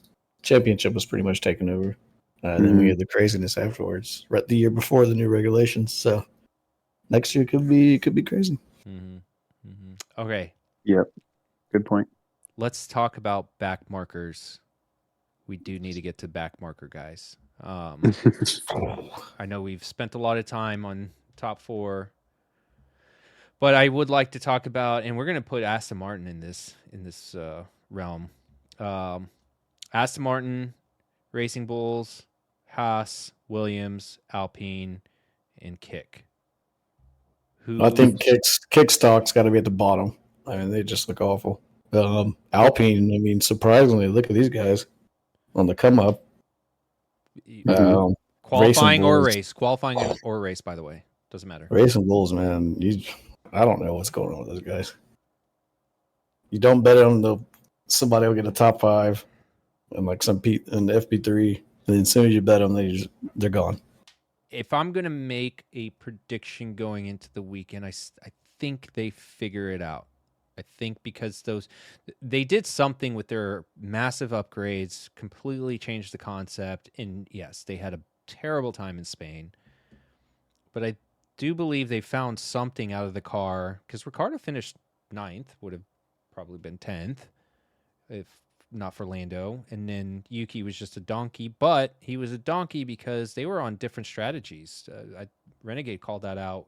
championship was pretty much taken over. Then we had the craziness afterwards, right the year before the new regulations. So next year could be crazy. Okay. Yep. Good point. Let's talk about back markers. We do need to get to back marker guys. I know we've spent a lot of time on top 4, but I would like to talk about, and we're going to put Aston Martin in this realm. Aston Martin, Racing Bulls, Haas, Williams, Alpine, and Kick. I think kick stock's got to be at the bottom. I mean, they just look awful. Alpine, I mean, surprisingly, look at these guys on the come up. Qualifying or Bulls. race. Qualifying or race, by the way. Doesn't matter. Racing Bulls, man. I don't know what's going on with those guys. You don't bet on somebody will get a top 5 and like some Pete in the FP3. And then as soon as you bet them, they're gone. If I'm going to make a prediction going into the weekend, I think they figure it out. I think because they did something with their massive upgrades, completely changed the concept. And yes, they had a terrible time in Spain. But I do believe they found something out of the car, because Ricciardo finished 9th, would have probably been 10th if not for Lando. And then Yuki was just a donkey, but he was a donkey because they were on different strategies. Renegade called that out.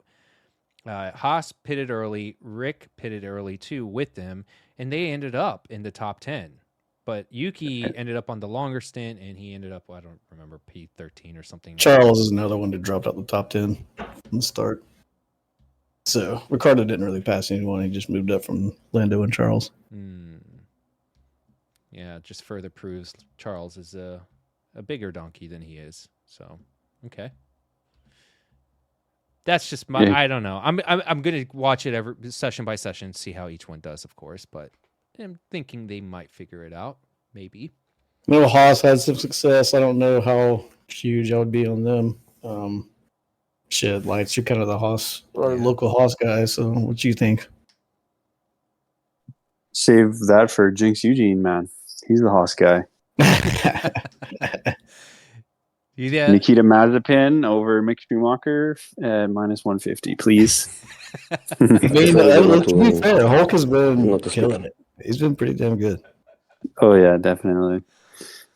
Haas pitted early, Rick pitted early too with them, and they ended up in the top 10. But Yuki ended up on the longer stint, and he ended up, I don't remember, P13 or something. Charles is another one that dropped out the top 10 from the start. So Ricciardo didn't really pass anyone. He just moved up from Lando and Charles. Yeah, just further proves Charles is a bigger donkey than he is. So, okay. That's just my. I don't know. I'm gonna watch it every session by session, see how each one does, of course. But I'm thinking they might figure it out. Maybe. No, Haas had some success. I don't know how huge I would be on them. Lights. You're kind of the Haas or local Haas guy. So, what do you think? Save that for Jinx Eugene, man. He's the Haas guy. Nikita Mazepin over Mick Schumacher minus 150, please. I mean, to be fair, Hulk has been killing it. He's been pretty damn good. Oh, yeah, definitely.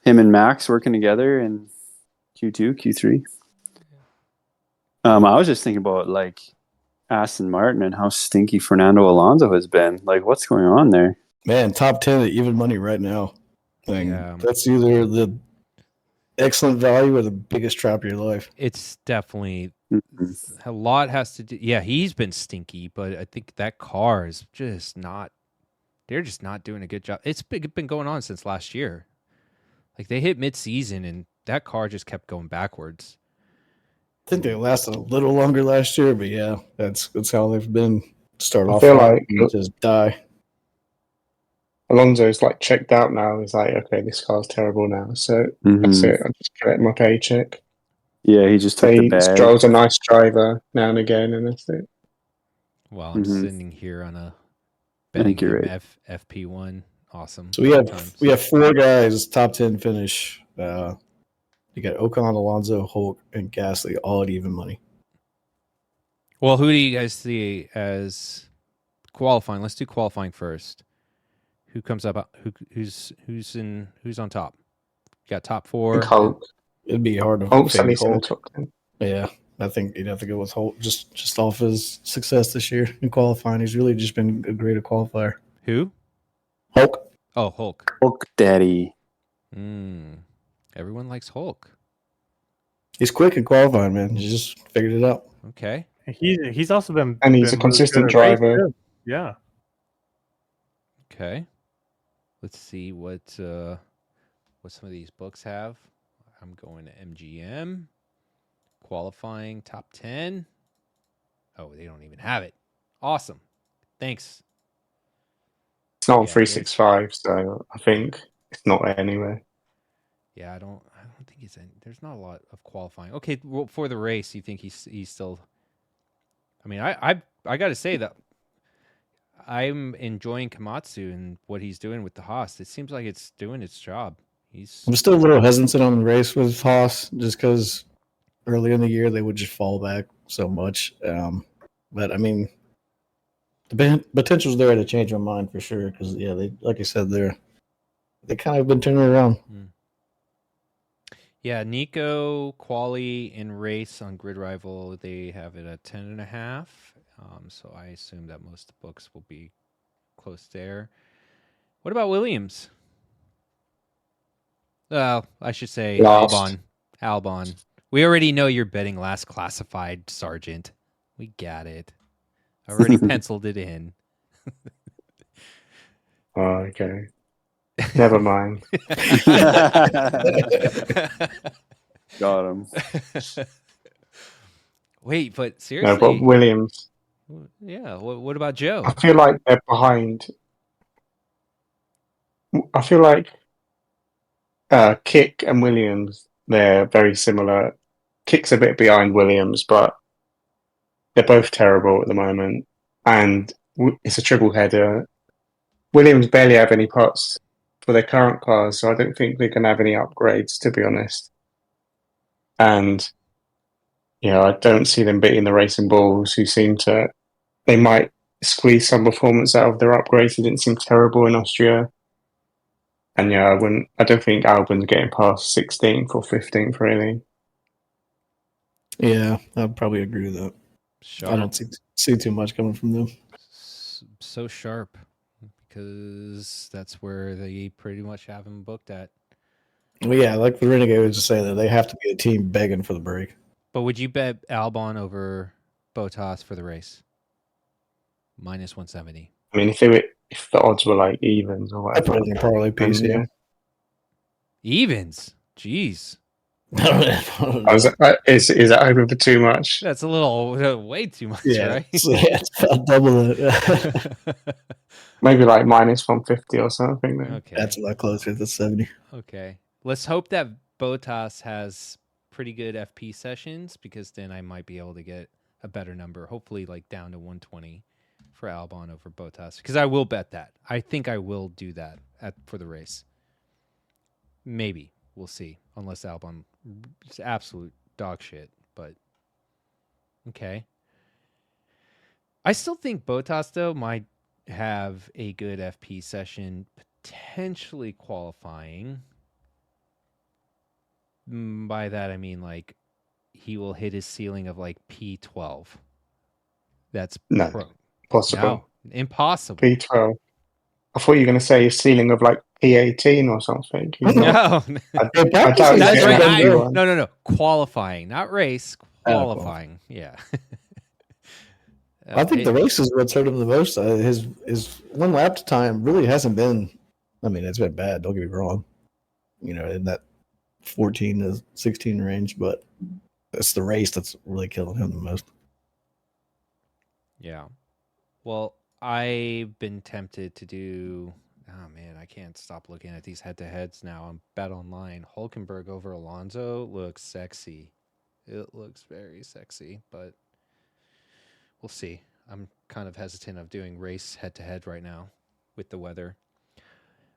Him and Max working together in Q2, Q3. I was just thinking about, like, Aston Martin and how stinky Fernando Alonso has been. Like, what's going on there? Man, top 10 at even money right now. That's either the excellent value or the biggest trap of your life. It's definitely a lot has to do. Yeah, he's been stinky, but I think that car is just not. They're just not doing a good job. It's been going on since last year. Like they hit mid-season and that car just kept going backwards. I think they lasted a little longer last year, but yeah, that's how they've been. Start off like and just die. Alonso's like checked out now. He's like, okay, this car's terrible now. So that's it. I just collect my paycheck. Yeah, he just took the bag. Stroll's a nice driver now and again, and that's it. Well, I'm sitting here on a betting FP1. Awesome. So we have 4 guys top 10 finish. You got Ocon, Alonso, Hulk, and Gasly all at even money. Well, who do you guys see as qualifying? Let's do qualifying first. Who comes up? Who's on top? You got top 4. Hulk. It'd be hard to Hulk's at least in the top 10. Yeah, I think you'd have to go with Hulk just off his success this year in qualifying. He's really just been a great qualifier. Who? Hulk. Oh, Hulk. Hulk Daddy. Everyone likes Hulk. He's quick in qualifying, man. He just figured it out. Okay. He's also been And he's a been really good consistent at race, driver. too. Yeah. Okay. Let's see what some of these books have. I'm going to MGM. Qualifying top 10. Oh, they don't even have it. Awesome. Thanks. It's not on Yeah, 365, so I think it's not there anywhere. Yeah, I don't think he's in. There's not a lot of qualifying. Okay, well, for the race, you think he's still? I mean, I got to say that I'm enjoying Komatsu and what he's doing with the Haas. It seems like it's doing its job. I'm still a little hesitant on the race with Haas just because early in the year they would just fall back so much. But I mean, the potential's there to change my mind for sure because yeah, they like I said, they kind of been turning around. Yeah, Nico, quali, and race on Grid Rival, they have it at 10.5. So I assume that most books will be close there. What about Williams? Well, I should say Last. Albon. We already know you're betting last classified, Sergeant. We got it. I already penciled it in. Oh, okay. Never mind. Got him. Wait, but No, seriously? but Williams. Yeah. What about Joe? I feel like they're behind. I feel like Kick and Williams, they're very similar. Kick's a bit behind Williams, but they're both terrible at the moment. And it's a triple header. Williams barely have any parts for their current cars, so I don't think they can have any upgrades, to be honest. And I don't see them beating the Racing Bulls, who seem to. They might squeeze some performance out of their upgrades. It didn't seem terrible in Austria. And I don't think Albon's getting past 16th or 15th, really. Yeah, I'd probably agree with that. Sharp. I don't see too much coming from them. So sharp, because that's where they pretty much have him booked at. Well, yeah, like the Renegade was just saying that they have to be a team begging for the break. But would you bet Albon over Bottas for the race? Minus 170. I mean, if the odds were like evens or I whatever. put it in the parlay piece, yeah. Evens? Jeez. Is that over for too much? That's a little way too much, yeah, right? it's about double it. Maybe like minus 150 or something. Then. Okay. That's a lot closer to 70. Okay. Let's hope that Bottas has pretty good FP sessions, because then I might be able to get a better number, hopefully like down to 120 for Albon over Bottas, because I will bet that. I think I will do that for the race. Maybe. We'll see. Unless Albon is absolute dog shit. But okay. I still think Bottas, though, might have a good FP session, potentially qualifying. By that, I mean, like, he will hit his ceiling of, like, P12. That's possible. No, impossible. P12. I thought you were going to say his ceiling of, like, P18 or something. No. I doubt That's right. No. Qualifying, not race. Qualifying. Yeah. I think the race is what's hurt him the most. His one lap time really hasn't been. I mean, it's been bad. Don't get me wrong. In that 14 to 16 range, but it's the race that's really killing him the most. Yeah. Well, I've been tempted to do. Oh man, I can't stop looking at these head-to-heads now on Bet Online. Hulkenberg over Alonso looks sexy. It looks very sexy, but we'll see. I'm kind of hesitant of doing race head-to-head right now with the weather.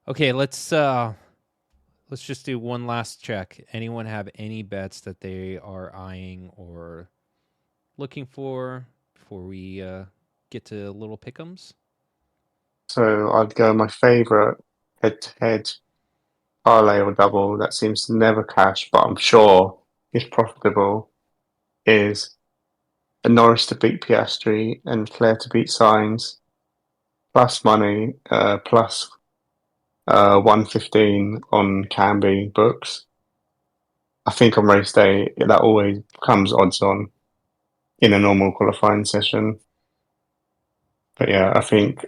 Okay, let's just do one last check. Anyone have any bets that they are eyeing or looking for before we get to little pick'ems? So I'd go my favourite head-to-head parlay or double that seems to never cash, but I'm sure is profitable, is a Norris to beat Piastri and Claire to beat Sainz, plus money, plus 115 on Canby books. I think on race day that always comes odds on. in a normal qualifying session. But yeah, I think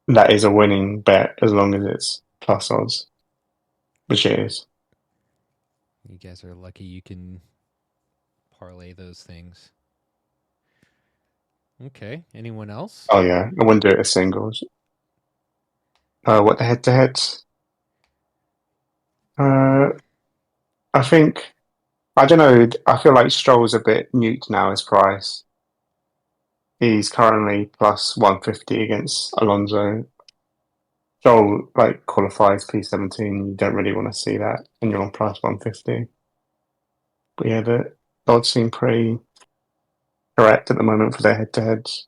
that is a winning bet as long as it's plus odds, which it is. You guys are lucky you can parlay those things. Okay. Anyone else? Oh yeah, I wouldn't do it as singles. What the head-to-heads? I think, I don't know, I feel like Stroll's a bit mute now, his price. He's currently plus 150 against Alonso. Stroll, like, qualifies P17, you don't really want to see that, and you're on plus 150. But yeah, the odds seem pretty correct at the moment for their head-to-heads.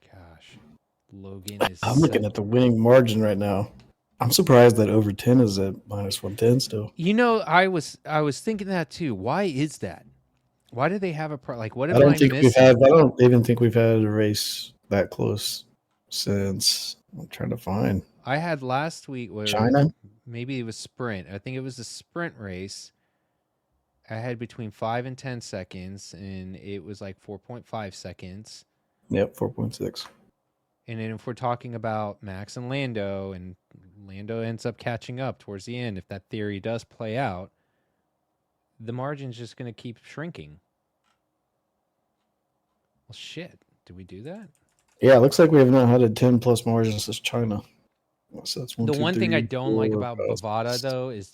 Gosh. Logan is. I'm looking at the winning margin right now. I'm surprised that over 10 is at minus 110 still. You know, I was thinking that too. Why is that? Why do they have a like? What am I I don't think missing? I don't even think we've had a race that close since. I'm trying to find I had last week where China. maybe it was sprint. I think it was a sprint race. I had between 5 and 10 seconds, and it was like 4.5 seconds. Yep, 4.6. And then if we're talking about Max and Lando ends up catching up towards the end, if that theory does play out, the margin's just going to keep shrinking. Well, shit. Did we do that? Yeah, it looks like we have not had a 10 plus margin since China. So that's The one thing I don't like about Bovada, though, is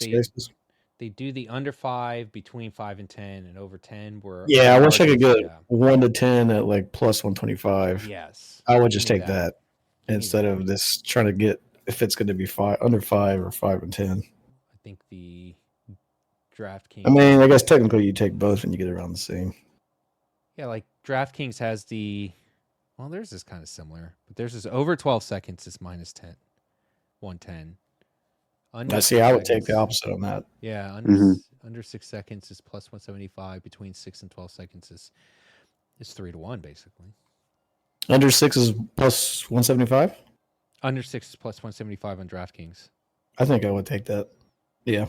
they do the under 5, between 5 and 10, and over 10. Where I wish I could get 1 to 10 at like plus 125. Yes. I would just take that instead of this trying to get if it's going to be under 5 or 5 and 10. I think the DraftKings. I mean, I guess technically you take both and you get around the same. Yeah, like DraftKings has the. Well, theirs is kind of similar, but theirs is over 12 seconds is minus 10, 110. I see. I would take the opposite on that. Yeah, under 6 seconds is plus 175. Between 6 and 12 seconds is 3-1 basically. Under 6 is plus 175. Under 6 is plus 175 on DraftKings. I think I would take that. Yeah.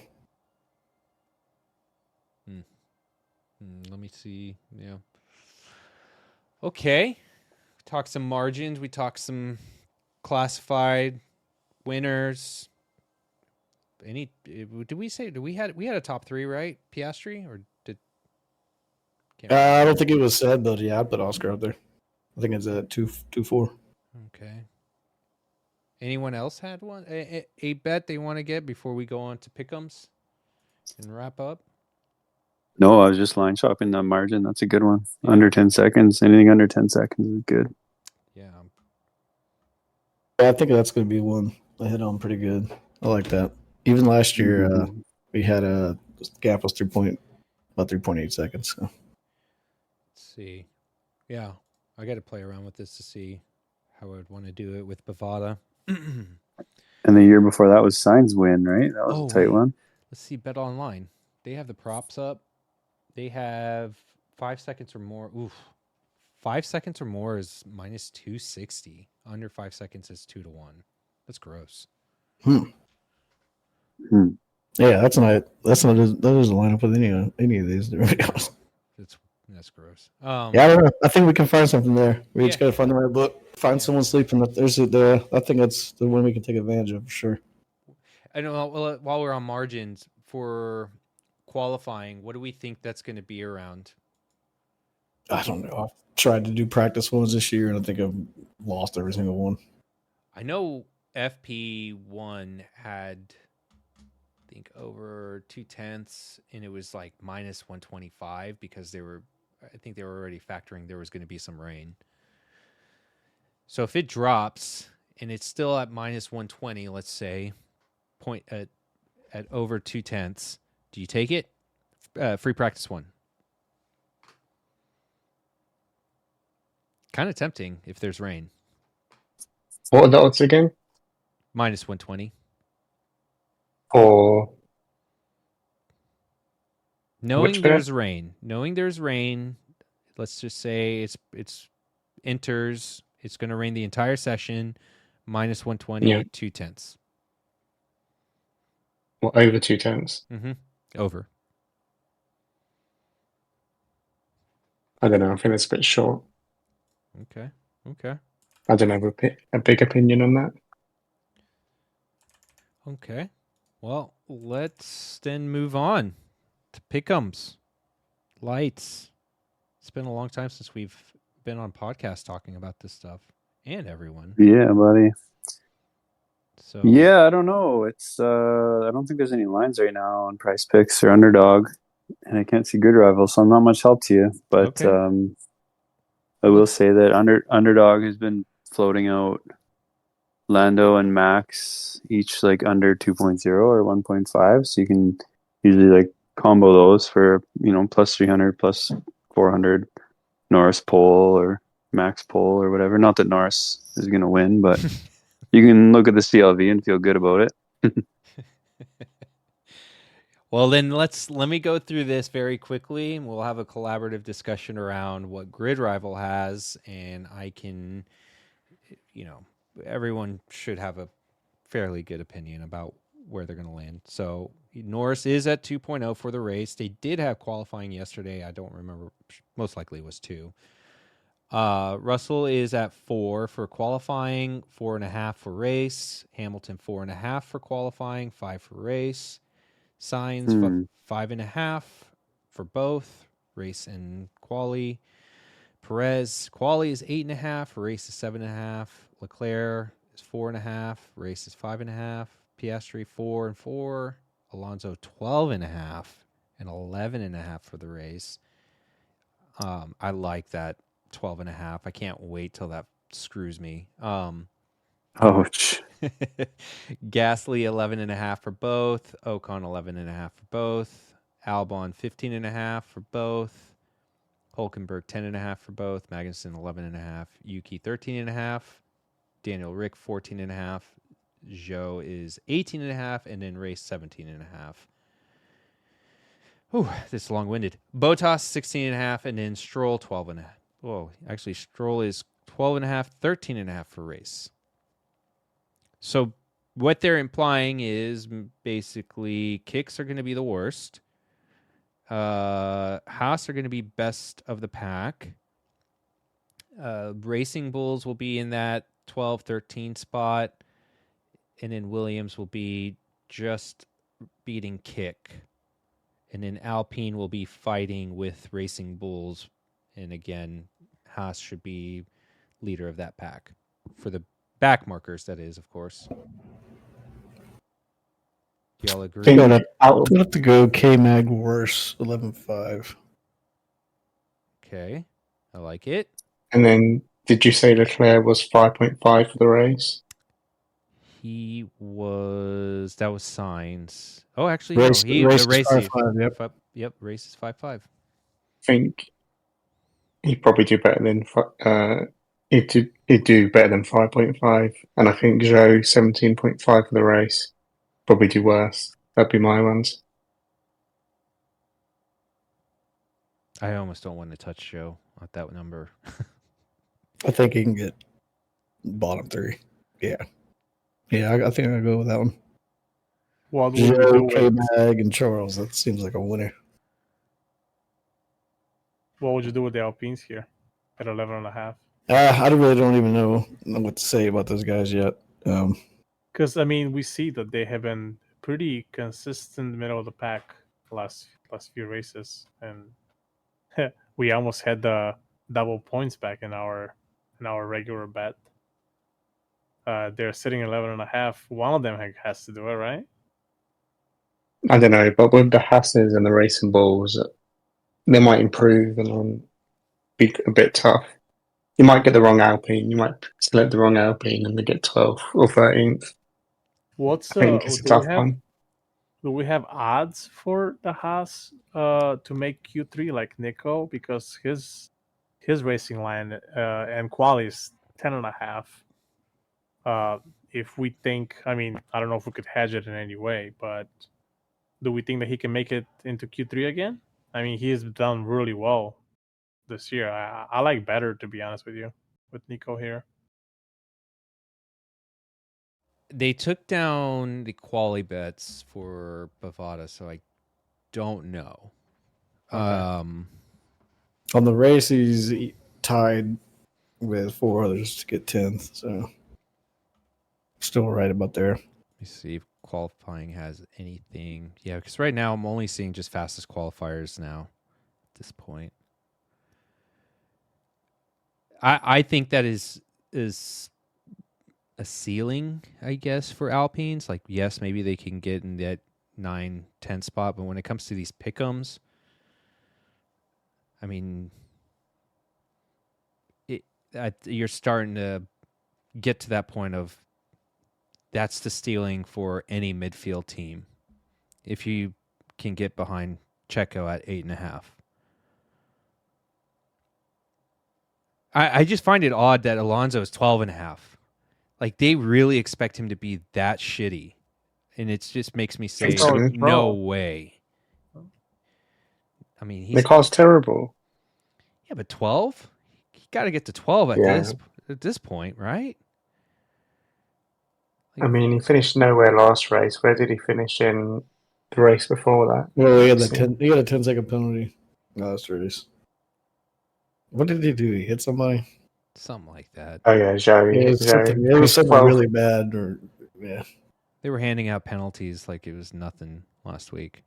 Let me see. Yeah. Okay. Talk some margins. We talk some classified winners. Did we had a top 3, right? Piastri or did? I don't think it was said, but yeah, I'd put Oscar up there. I think it's at 2-4. Okay. Anyone else had one? A bet they want to get before we go on to pick'ems and wrap up? No, I was just line shopping the margin. That's a good one. Yeah. Under 10 seconds. Anything under 10 seconds is good. Yeah. I think that's going to be one I hit on pretty good. I like that. Even last year, we had a gap was about 3.8 seconds. So. Let's see. Yeah. I got to play around with this to see how I would want to do it with Bovada. And the year before that was Sainz win, right? That was a tight one. Let's see. Bet Online. They have the props up. They have 5 seconds or more. Oof. 5 seconds or more is minus 260. Under 5 seconds is 2-1. That's gross. Yeah, that's not that doesn't line up with any of these. That's gross. I don't know. I think we can find something there. We just got to find the right book. Find someone sleeping. I think that's the one we can take advantage of for sure. I know. Well, while we're on margins for qualifying, what do we think that's going to be around? I don't know. I've tried to do practice ones this year, and I think I've lost every single one. I know FP1 had, I think, over 0.2, and it was like minus 125 because I think they were already factoring there was going to be some rain. So if it drops and it's still at minus 120, let's say, at over 0.2, do you take it? Free practice one. Kind of tempting if there's rain. What are the odds again? Minus 120. Or knowing there's rain, let's just say it's enters, it's going to rain the entire session, minus 120 at 0.2. Well, over 0.2. Over. I don't know. I think it's a bit short. Okay. I don't have a big opinion on that. Okay. Well, let's then move on to pick'ems. Lights. It's been a long time since we've been on podcast talking about this stuff, and everyone. Yeah, buddy. So Yeah, I don't know. It's I don't think there's any lines right now on Price Picks or Underdog, and I can't see Grid Rival, so I'm not much help to you. But okay. I will say that Underdog has been floating out Lando and Max each like under 2.0 or 1.5, so you can usually like combo those for plus 300, plus 400 Norris pole or Max pole or whatever. Not that Norris is going to win, but you can look at the CLV and feel good about it. Well, then let me go through this very quickly, and we'll have a collaborative discussion around what Grid Rival has, and I can, everyone should have a fairly good opinion about where they're going to land. So Norris is at 2.0 for the race. They did have qualifying yesterday. I don't remember. Most likely it was 2. Russell is at 4 for qualifying, 4.5 for race. Hamilton 4.5 for qualifying, 5 for race. Sainz 5.5 for both race and quali. Perez quali is 8.5, race is 7.5. Leclerc is 4.5, race is 5.5. Piastri 4 and 4. Alonso 12.5 and 11.5 for the race. I like that 12.5. I can't wait till that screws me. Ouch. Gasly 11.5 for both. Ocon 11.5 for both. Albon 15.5 for both. Hulkenberg 10.5 for both. Magnussen 11.5. Yuki 13.5. Daniel Rick 14.5. Zhou is 18.5, and then race 17.5. Whew, this is long-winded. Bottas 16.5, and then Stroll 12.5. Whoa, actually Stroll is 12.5, 13.5 for race. So what they're implying is basically kicks are going to be the worst. Haas are going to be best of the pack. Racing Bulls will be in that 12, 13 spot. And then Williams will be just beating Kick. And then Alpine will be fighting with Racing Bulls. And again, Haas should be leader of that pack. For the back markers, that is, of course. Do y'all agree? I'm gonna have to go K-Mag worse, 11.5. Okay. I like it. And then, did you say Leclerc was 5.5 for the race? That was Sainz. Oh, actually, Race no. The is race. 5.5, Yep, race is 5.5. I think he'd probably do better than he'd do better than 5.5, and I think Zhou 17.5 for the race. Probably do worse. That'd be my ones. I almost don't want to touch Joe at that number. I think he can get bottom 3. Yeah. I think I'll go with that one. What would you do Joe, with K-Mag, and Charles. That seems like a winner. the Alpines here at 11.5? I really don't even know what to say about those guys yet. Because I mean, we see that they have been pretty consistent middle of the pack last few races, and we almost had the double points back in our regular bet. They're sitting 11.5. One of them has to do it, right? I don't know, but with the Hasses and the Racing Bulls, they might improve and then be a bit tough. You might get the wrong Alpine. You might select the wrong Alpine and they get 12th or 13th. I think it's a tough one. Do we have odds for the Haas to make Q3 like Nico, because his racing line and quali is 10.5. If we think, I mean, I don't know if we could hedge it in any way, but do we think that he can make it into Q3 again? I mean, he has done really well this year. I like better, to be honest with you, with Nico here. They took down the quali bets for Bovada, so I don't know. Okay. On the race, he's tied with 4 others to get 10th, so still right about there. Let me see if qualifying has anything. Yeah, because right now I'm only seeing just fastest qualifiers now at this point. I think that is a ceiling, I guess, for Alpines. Like, yes, maybe they can get in that 9-10 spot, but when it comes to these pick'ems, I mean, you're starting to get to that point of that's the ceiling for any midfield team. If you can get behind Checo at 8.5. I just find it odd that Alonso is 12.5. Like, they really expect him to be that shitty. And it just makes me say, no way. I mean, the car's terrible. Yeah, but 12? You got to get to 12 at this point, right? I mean, he finished nowhere last race. Where did he finish in the race before that? Well, he had a 10-second penalty last race. What did he do? He hit somebody? Something like that. Oh yeah, Joey. It was something really bad, or yeah. They were handing out penalties like it was nothing last week.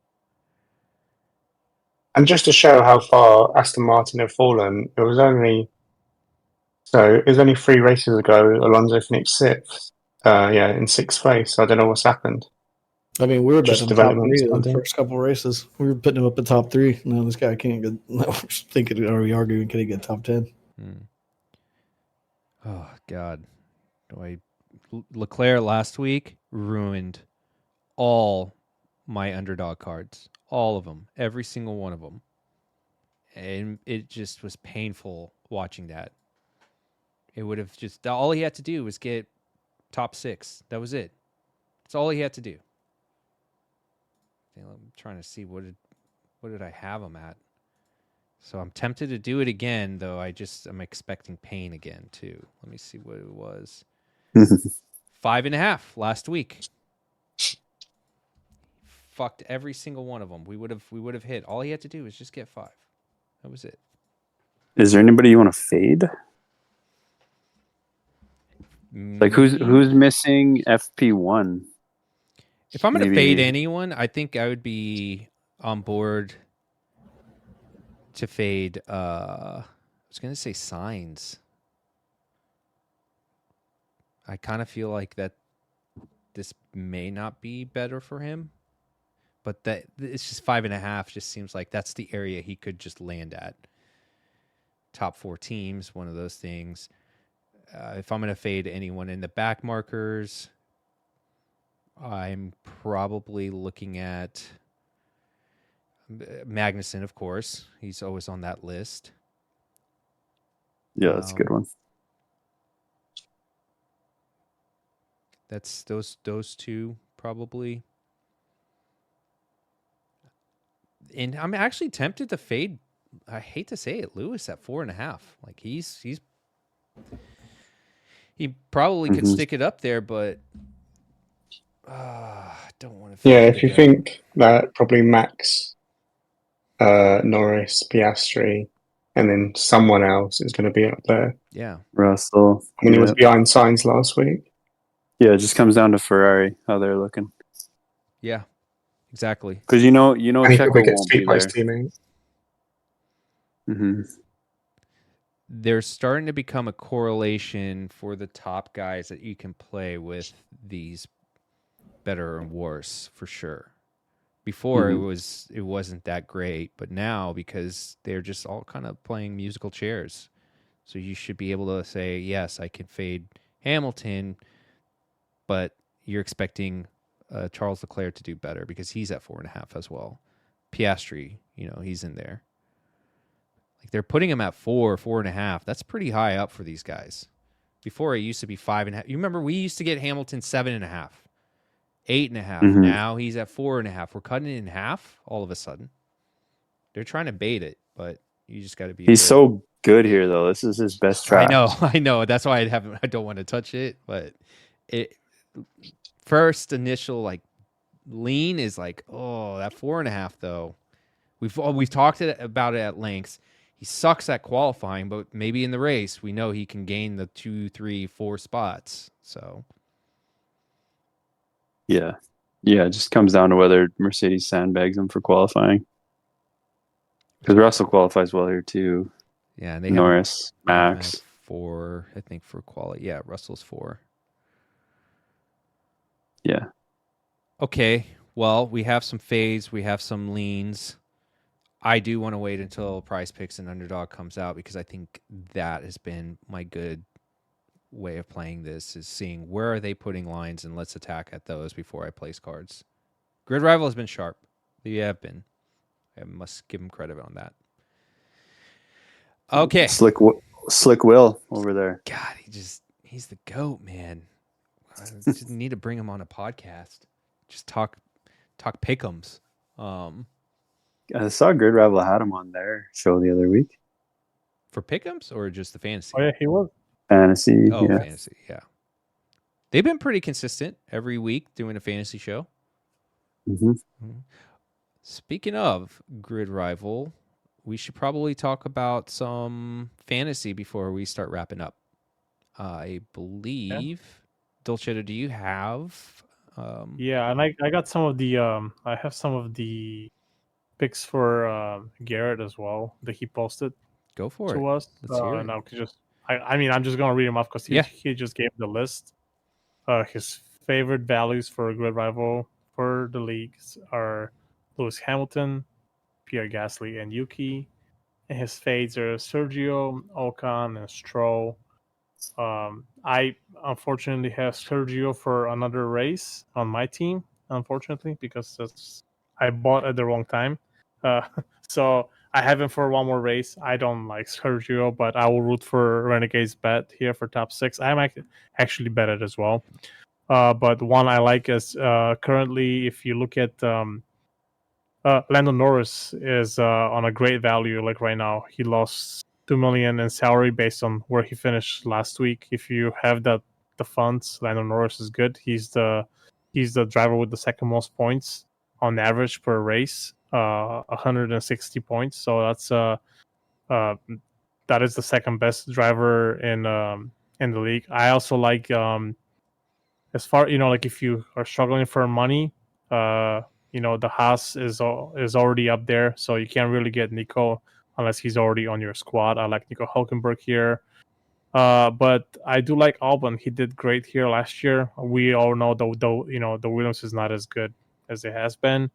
And just to show how far Aston Martin have fallen, it was only 3 races ago. Alonso finished 6th. In 6th place. I don't know what's happened. I mean, we were Just betting top 3 developments, in I the think. first couple races. We were putting him up at top 3. Now this guy can't get. We're thinking, are we arguing? Can he get top 10? Oh God! Leclerc last week ruined all my underdog cards, all of them, every single one of them, and it just was painful watching that. It would have just all he had to do was get top 6. That was it. That's all he had to do. I'm trying to see what did I have him at. So I'm tempted to do it again, though I'm expecting pain again too. Let me see what it was. 5.5 last week. Fucked every single one of them. We would have hit. All he had to do was just get 5. That was it. Is there anybody you want to fade? Like who's missing FP1? If I'm going to fade anyone, I think I would be on board to fade. I was going to say Sainz. I kind of feel like that this may not be better for him, but that it's just 5.5. Just seems like that's the area he could just land at. Top 4 teams, one of those things. If I'm going to fade anyone in the back markers, I'm probably looking at Magnussen, of course. He's always on that list. Yeah, that's a good one. That's those two probably. And I'm actually tempted to fade. I hate to say it, Lewis at 4.5. Like he probably could stick it up there, but I don't want to. Yeah, if you think that probably Max, Norris, Piastri, and then someone else is going to be up there. Yeah, Russell. I mean, he was behind Sainz last week. Yeah, it just comes down to Ferrari, how they're looking. Yeah, exactly. Because you know, and he Checo probably gets won't be beat by his there. teammate. Mm-hmm. There's starting to become a correlation for the top guys that you can play with these better and worse for sure. Before it wasn't that great, but now because they're just all kind of playing musical chairs, so you should be able to say yes, I can fade Hamilton, but you're expecting Charles Leclerc to do better because he's at 4.5 as well. Piastri, he's in there. Like they're putting him at 4.5. That's pretty high up for these guys. Before it used to be 5.5. You remember we used to get Hamilton 7.5, 8.5. Now he's at 4.5. We're cutting it in half all of a sudden. They're trying to bait it, but you just got to be. He's so good here, though. This is his best track. I know. That's why I don't want to touch it. But it first initial lean is that 4.5 though. We've talked about it at length. he sucks at qualifying, but maybe in the race we know he can gain the 2, 3, 4 spots. So Yeah. It just comes down to whether Mercedes sandbags him for qualifying. Because Russell qualifies well here too. yeah, and they Norris, have Max. 4, I think, for quality. Yeah, Russell's 4. Yeah. Okay, well, we have some fades, we have some leans. I do want to wait until Prize Picks and Underdog comes out because I think that has been my good way of playing this, is seeing where are they putting lines and let's attack at those before I place cards. Grid Rival has been sharp. They have been. I must give them credit on that. Okay. Slick Will over there. God, he's the GOAT, man. I just need to bring him on a podcast. Just talk pick'ems. I saw Grid Rival had him on their show the other week. For pick'ems or just the fantasy? Oh yeah, he was. Fantasy. Oh, yeah. fantasy, yeah. They've been pretty consistent every week doing a fantasy show. Mm-hmm. Speaking of Grid Rival, we should probably talk about some fantasy before we start wrapping up. I believe, Dolcetto, do you have? Yeah, and I got some of the I have some of the picks for Garrett as well that he posted Go for to it. us. Let's hear it. And I mean, I'm just gonna read them off because he just gave the list. His favorite values for a Grid Rival for the leagues are Lewis Hamilton, Pierre Gasly, and Yuki. And his fades are Sergio, Ocon, and Stroll. I unfortunately have Sergio for another race on my team, unfortunately, because I bought at the wrong time. So I have him for one more race. I don't like Sergio, but I will root for Renegade's bet here for top 6. I'm actually bet it as well. But one I like is currently, if you look at Lando Norris is on a great value. Like right now, he lost $2 million in salary based on where he finished last week. If you have the funds, Lando Norris is good. He's the driver with the second most points on average per race, 160 points. So that's that is the second best driver in the league. I also like as far like if you are struggling for money, the Haas is already up there, so you can't really get Nico unless he's already on your squad. I like Nico Hulkenberg here. But I do like Albon. He did great here last year. We all know the Williams is not as good as it has been.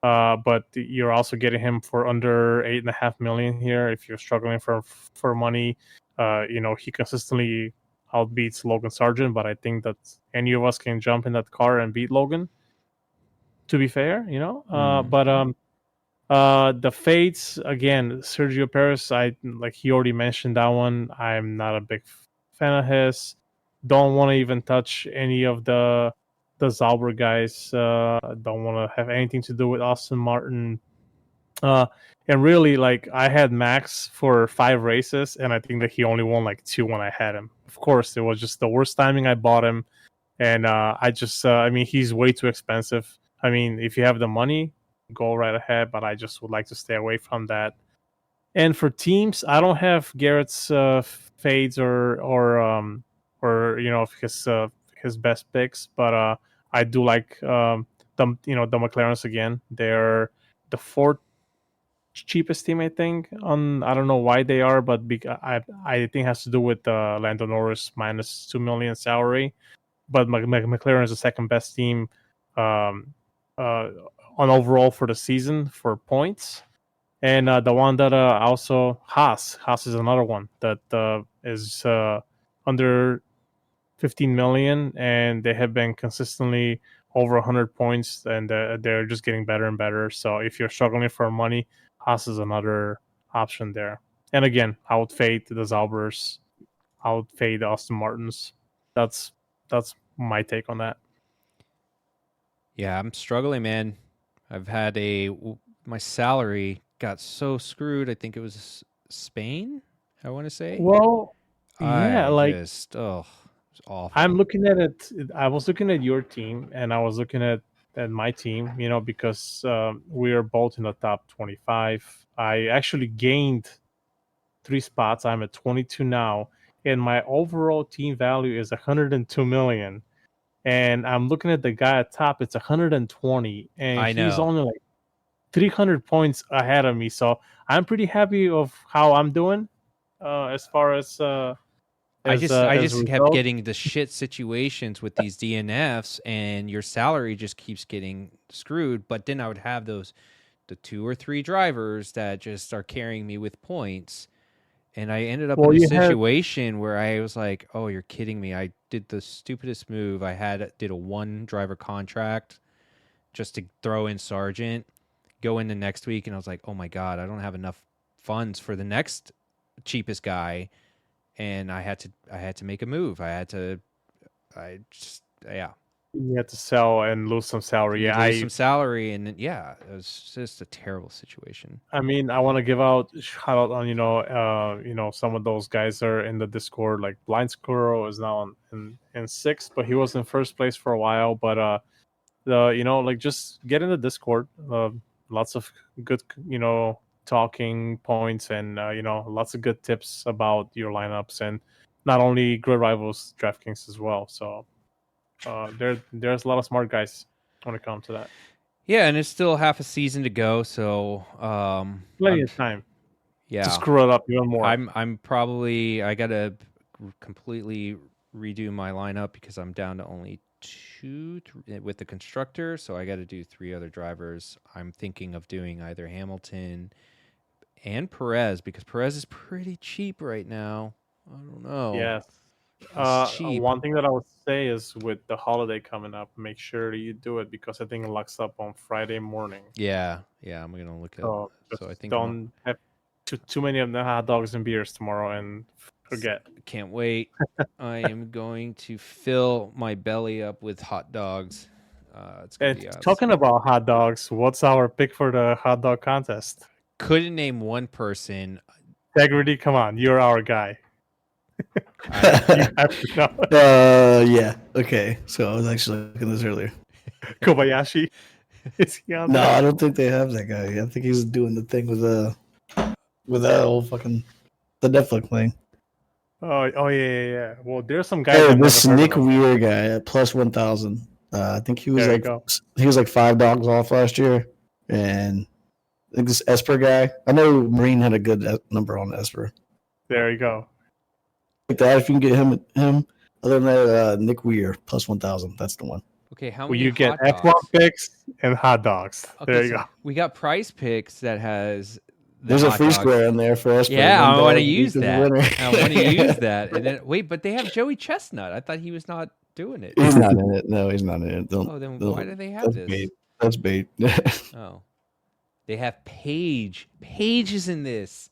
But you're also getting him for under $8.5 million here. If you're struggling for money, he consistently outbeats Logan Sargent. But I think that any of us can jump in that car and beat Logan. To be fair, but the fates again, Sergio Perez. He already mentioned that one. I'm not a big fan of his. Don't want to even touch any of the Zauber guys. Don't want to have anything to do with Austin Martin. And really, I had Max for 5 races, and I think that he only won 2 when I had him. Of course, it was just the worst timing I bought him, and I mean, he's way too expensive. I mean, if you have the money, go right ahead, but I just would like to stay away from that. And for teams, I don't have Garrett's fades or his best picks, but I do like the McLarens again. They're the 4th cheapest team, I think. I don't know why they are, but I think it has to do with Lando Norris minus $2 million salary. But McLaren is the second best team on overall for the season for points. And the one that also Haas is another one that is under 15 million, and they have been consistently over 100 points, and they're just getting better and better. So if you're struggling for money, Haas is another option there. And again, I would fade the Zaubers. I would fade the Austin Martins. That's my take on that. Yeah, I'm struggling, man. I've had my salary got so screwed. I think it was Spain, I want to say. Well, yeah, it's awful. I'm looking at it. I was looking at your team, and I was looking at my team, because we are both in the top 25. I actually gained 3 spots. I'm at 22 now, and my overall team value is 102 million. And I'm looking at the guy at top; it's 120, and I he's know. only like 300 points ahead of me. So I'm pretty happy of how I'm doing, as far as I just kept result. getting the shit situations with these DNFs, and your salary just keeps getting screwed. But then I would have the 2 or 3 drivers that just are carrying me with points, and I ended up in a situation where I was like, "Oh, you're kidding me! I did the stupidest move. I did a 1 driver contract just to throw in Sargent, go into next week, and I was like, oh my god, I don't have enough funds for the next cheapest guy." And I had to make a move. You had to sell and lose some salary. You lose some salary, and it was just a terrible situation. I mean, I want to give shout out on some of those guys are in the Discord. Like Blind Squirrel is now in 6th, but he was in 1st place for a while. But just get in the Discord. Lots of good talking points, and lots of good tips about your lineups, and not only Grid Rivals, DraftKings as well. So there's a lot of smart guys when it comes to that. Yeah, and it's still half a season to go, so plenty of time. Yeah, to screw it up even more. I gotta completely redo my lineup because I'm down to only 2 with the constructor, so I got to do 3 other drivers. I'm thinking of doing either Hamilton and Perez because Perez is pretty cheap right now. I don't know. Yes. One thing that I would say is with the holiday coming up, make sure you do it because I think it locks up on Friday morning. Yeah, I'm gonna look at. So I think don't have too many of the hot dogs and beers tomorrow and forget. Can't wait. I am going to fill my belly up with hot dogs. It's gonna be awesome. Talking about hot dogs, what's our pick for the hot dog contest? Couldn't name one person. Integrity, come on, you're our guy. Yeah. Okay. So I was actually looking at this earlier. Kobayashi. Is he on No, there? I don't think they have that guy. I think he's doing the thing with that whole fucking the Netflix thing. Oh yeah. Well, there's some guys. Hey, this Nick Weir guy at plus 1,000. I think he was like 5 dogs off last year, and I think this Esper guy. I know Marine had a good number on Esper. There you go. Like that, if you can get him. Other than that, Nick Weir plus 1,000. That's the one. Okay, how many? You get F1 picks and hot dogs. Okay, there you go. We got Price Picks that has. There's a free square in there for us. Yeah, I want to use that. I want to use that. And then wait, but they have Joey Chestnut. I thought he was not doing it. He's not in it. No, he's not in it. Then why do they have this? Bait. That's bait. Oh, they have Paige. Paige is in this.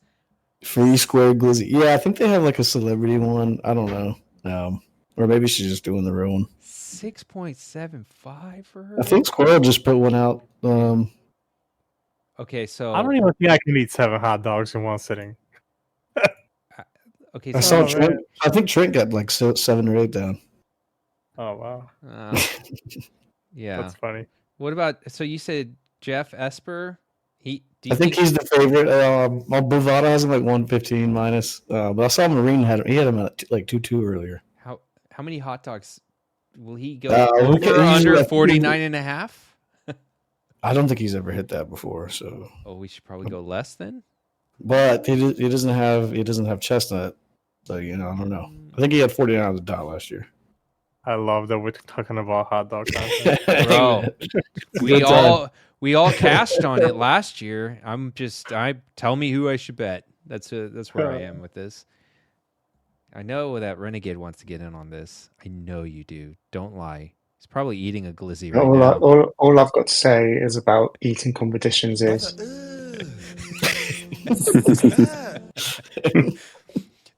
Free square glizzy. Yeah, I think they have like a celebrity one. I don't know. Or maybe she's just doing the real one. 6.75 for her. I think Squirrel just put one out. Okay, so I don't even think I can eat 7 hot dogs in one sitting. Okay, I saw Trent. I think Trent got like 7 or 8 down. Oh wow. Yeah, that's funny. What about? So you said Jeff Esper? I think he's the favorite. Bovada has him like 115 minus. But I saw Marine had him at like 2.2 earlier. How many hot dogs will he go over under 49.5? I don't think he's ever hit that before. So we should probably go less then. But he doesn't have Chestnut, so I don't know. I think he had 49 on the dot last year. I love that we're talking about hot dog content. Bro, we all cashed on it last year. Tell me who I should bet. That's where I am with this. I know that Renegade wants to get in on this. I know you do. Don't lie. He's probably eating a glizzy right now. All I've got to say is about eating competitions is...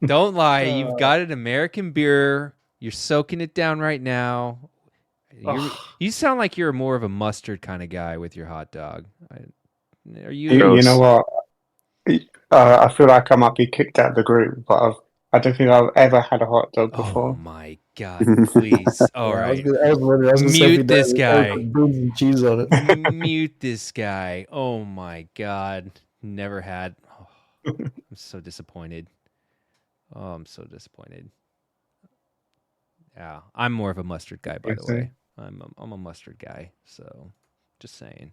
Don't lie. You've got an American beer. You're soaking it down right now. You sound like you're more of a mustard kind of guy with your hot dog. Are you? You know what? I feel like I might be kicked out of the group, but I don't think I've ever had a hot dog before. Oh my god! Please, all right. I was Mute this guy. Cheese on it. Mute this guy. Oh my god! Never had. Oh, I'm so disappointed. Oh, I'm so disappointed. Yeah, I'm more of a mustard guy, by the way. I'm a mustard guy, so just saying.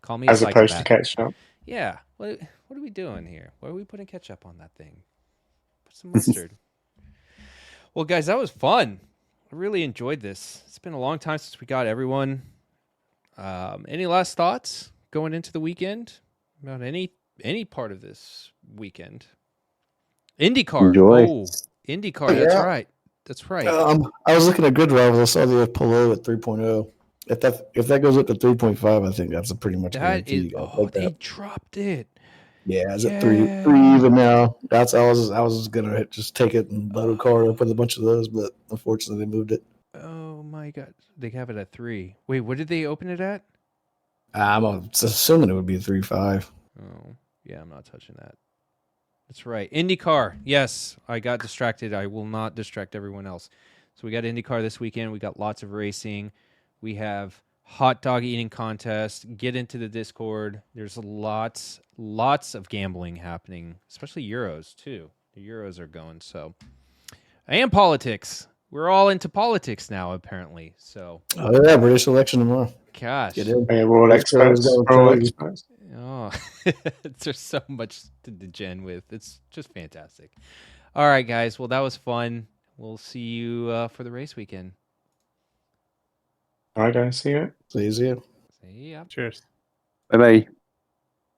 Call me a As opposed to psychopath. ketchup. Yeah. What are we doing here? Why are we putting ketchup on that thing? Put some mustard. Well, guys, that was fun. I really enjoyed this. It's been a long time since we got everyone. Any last thoughts going into the weekend about any part of this weekend? IndyCar. Enjoy. Oh, IndyCar. That's Yeah. right. That's right. I was looking at Good Rivals. I saw the Polo at 3.0. If that goes up to 3.5, I think that's a pretty much That guarantee. is. Oh, they dropped it. Yeah, is it three even now? I was gonna just take it and load a car up with a bunch of those, but unfortunately they moved it. Oh my God, they have it at 3. Wait, what did they open it at? I'm assuming it would be 3.5. Oh, yeah, I'm not touching that. That's right. IndyCar. Yes, I got distracted. I will not distract everyone else. So we got IndyCar this weekend. We got lots of racing. We have hot dog eating contest. Get into the Discord. There's lots of gambling happening, especially Euros too. The Euros are going. So, and politics. We're all into politics now, apparently. So, Oh yeah, British election tomorrow. gosh. Get in. Yeah, we're all experts. We're all experts. Oh, there's so much to degen with. It's just fantastic. All right, guys. Well, that was fun. We'll see you for the race weekend. All right, guys. See you. Please, yeah. See ya. Cheers. Bye bye.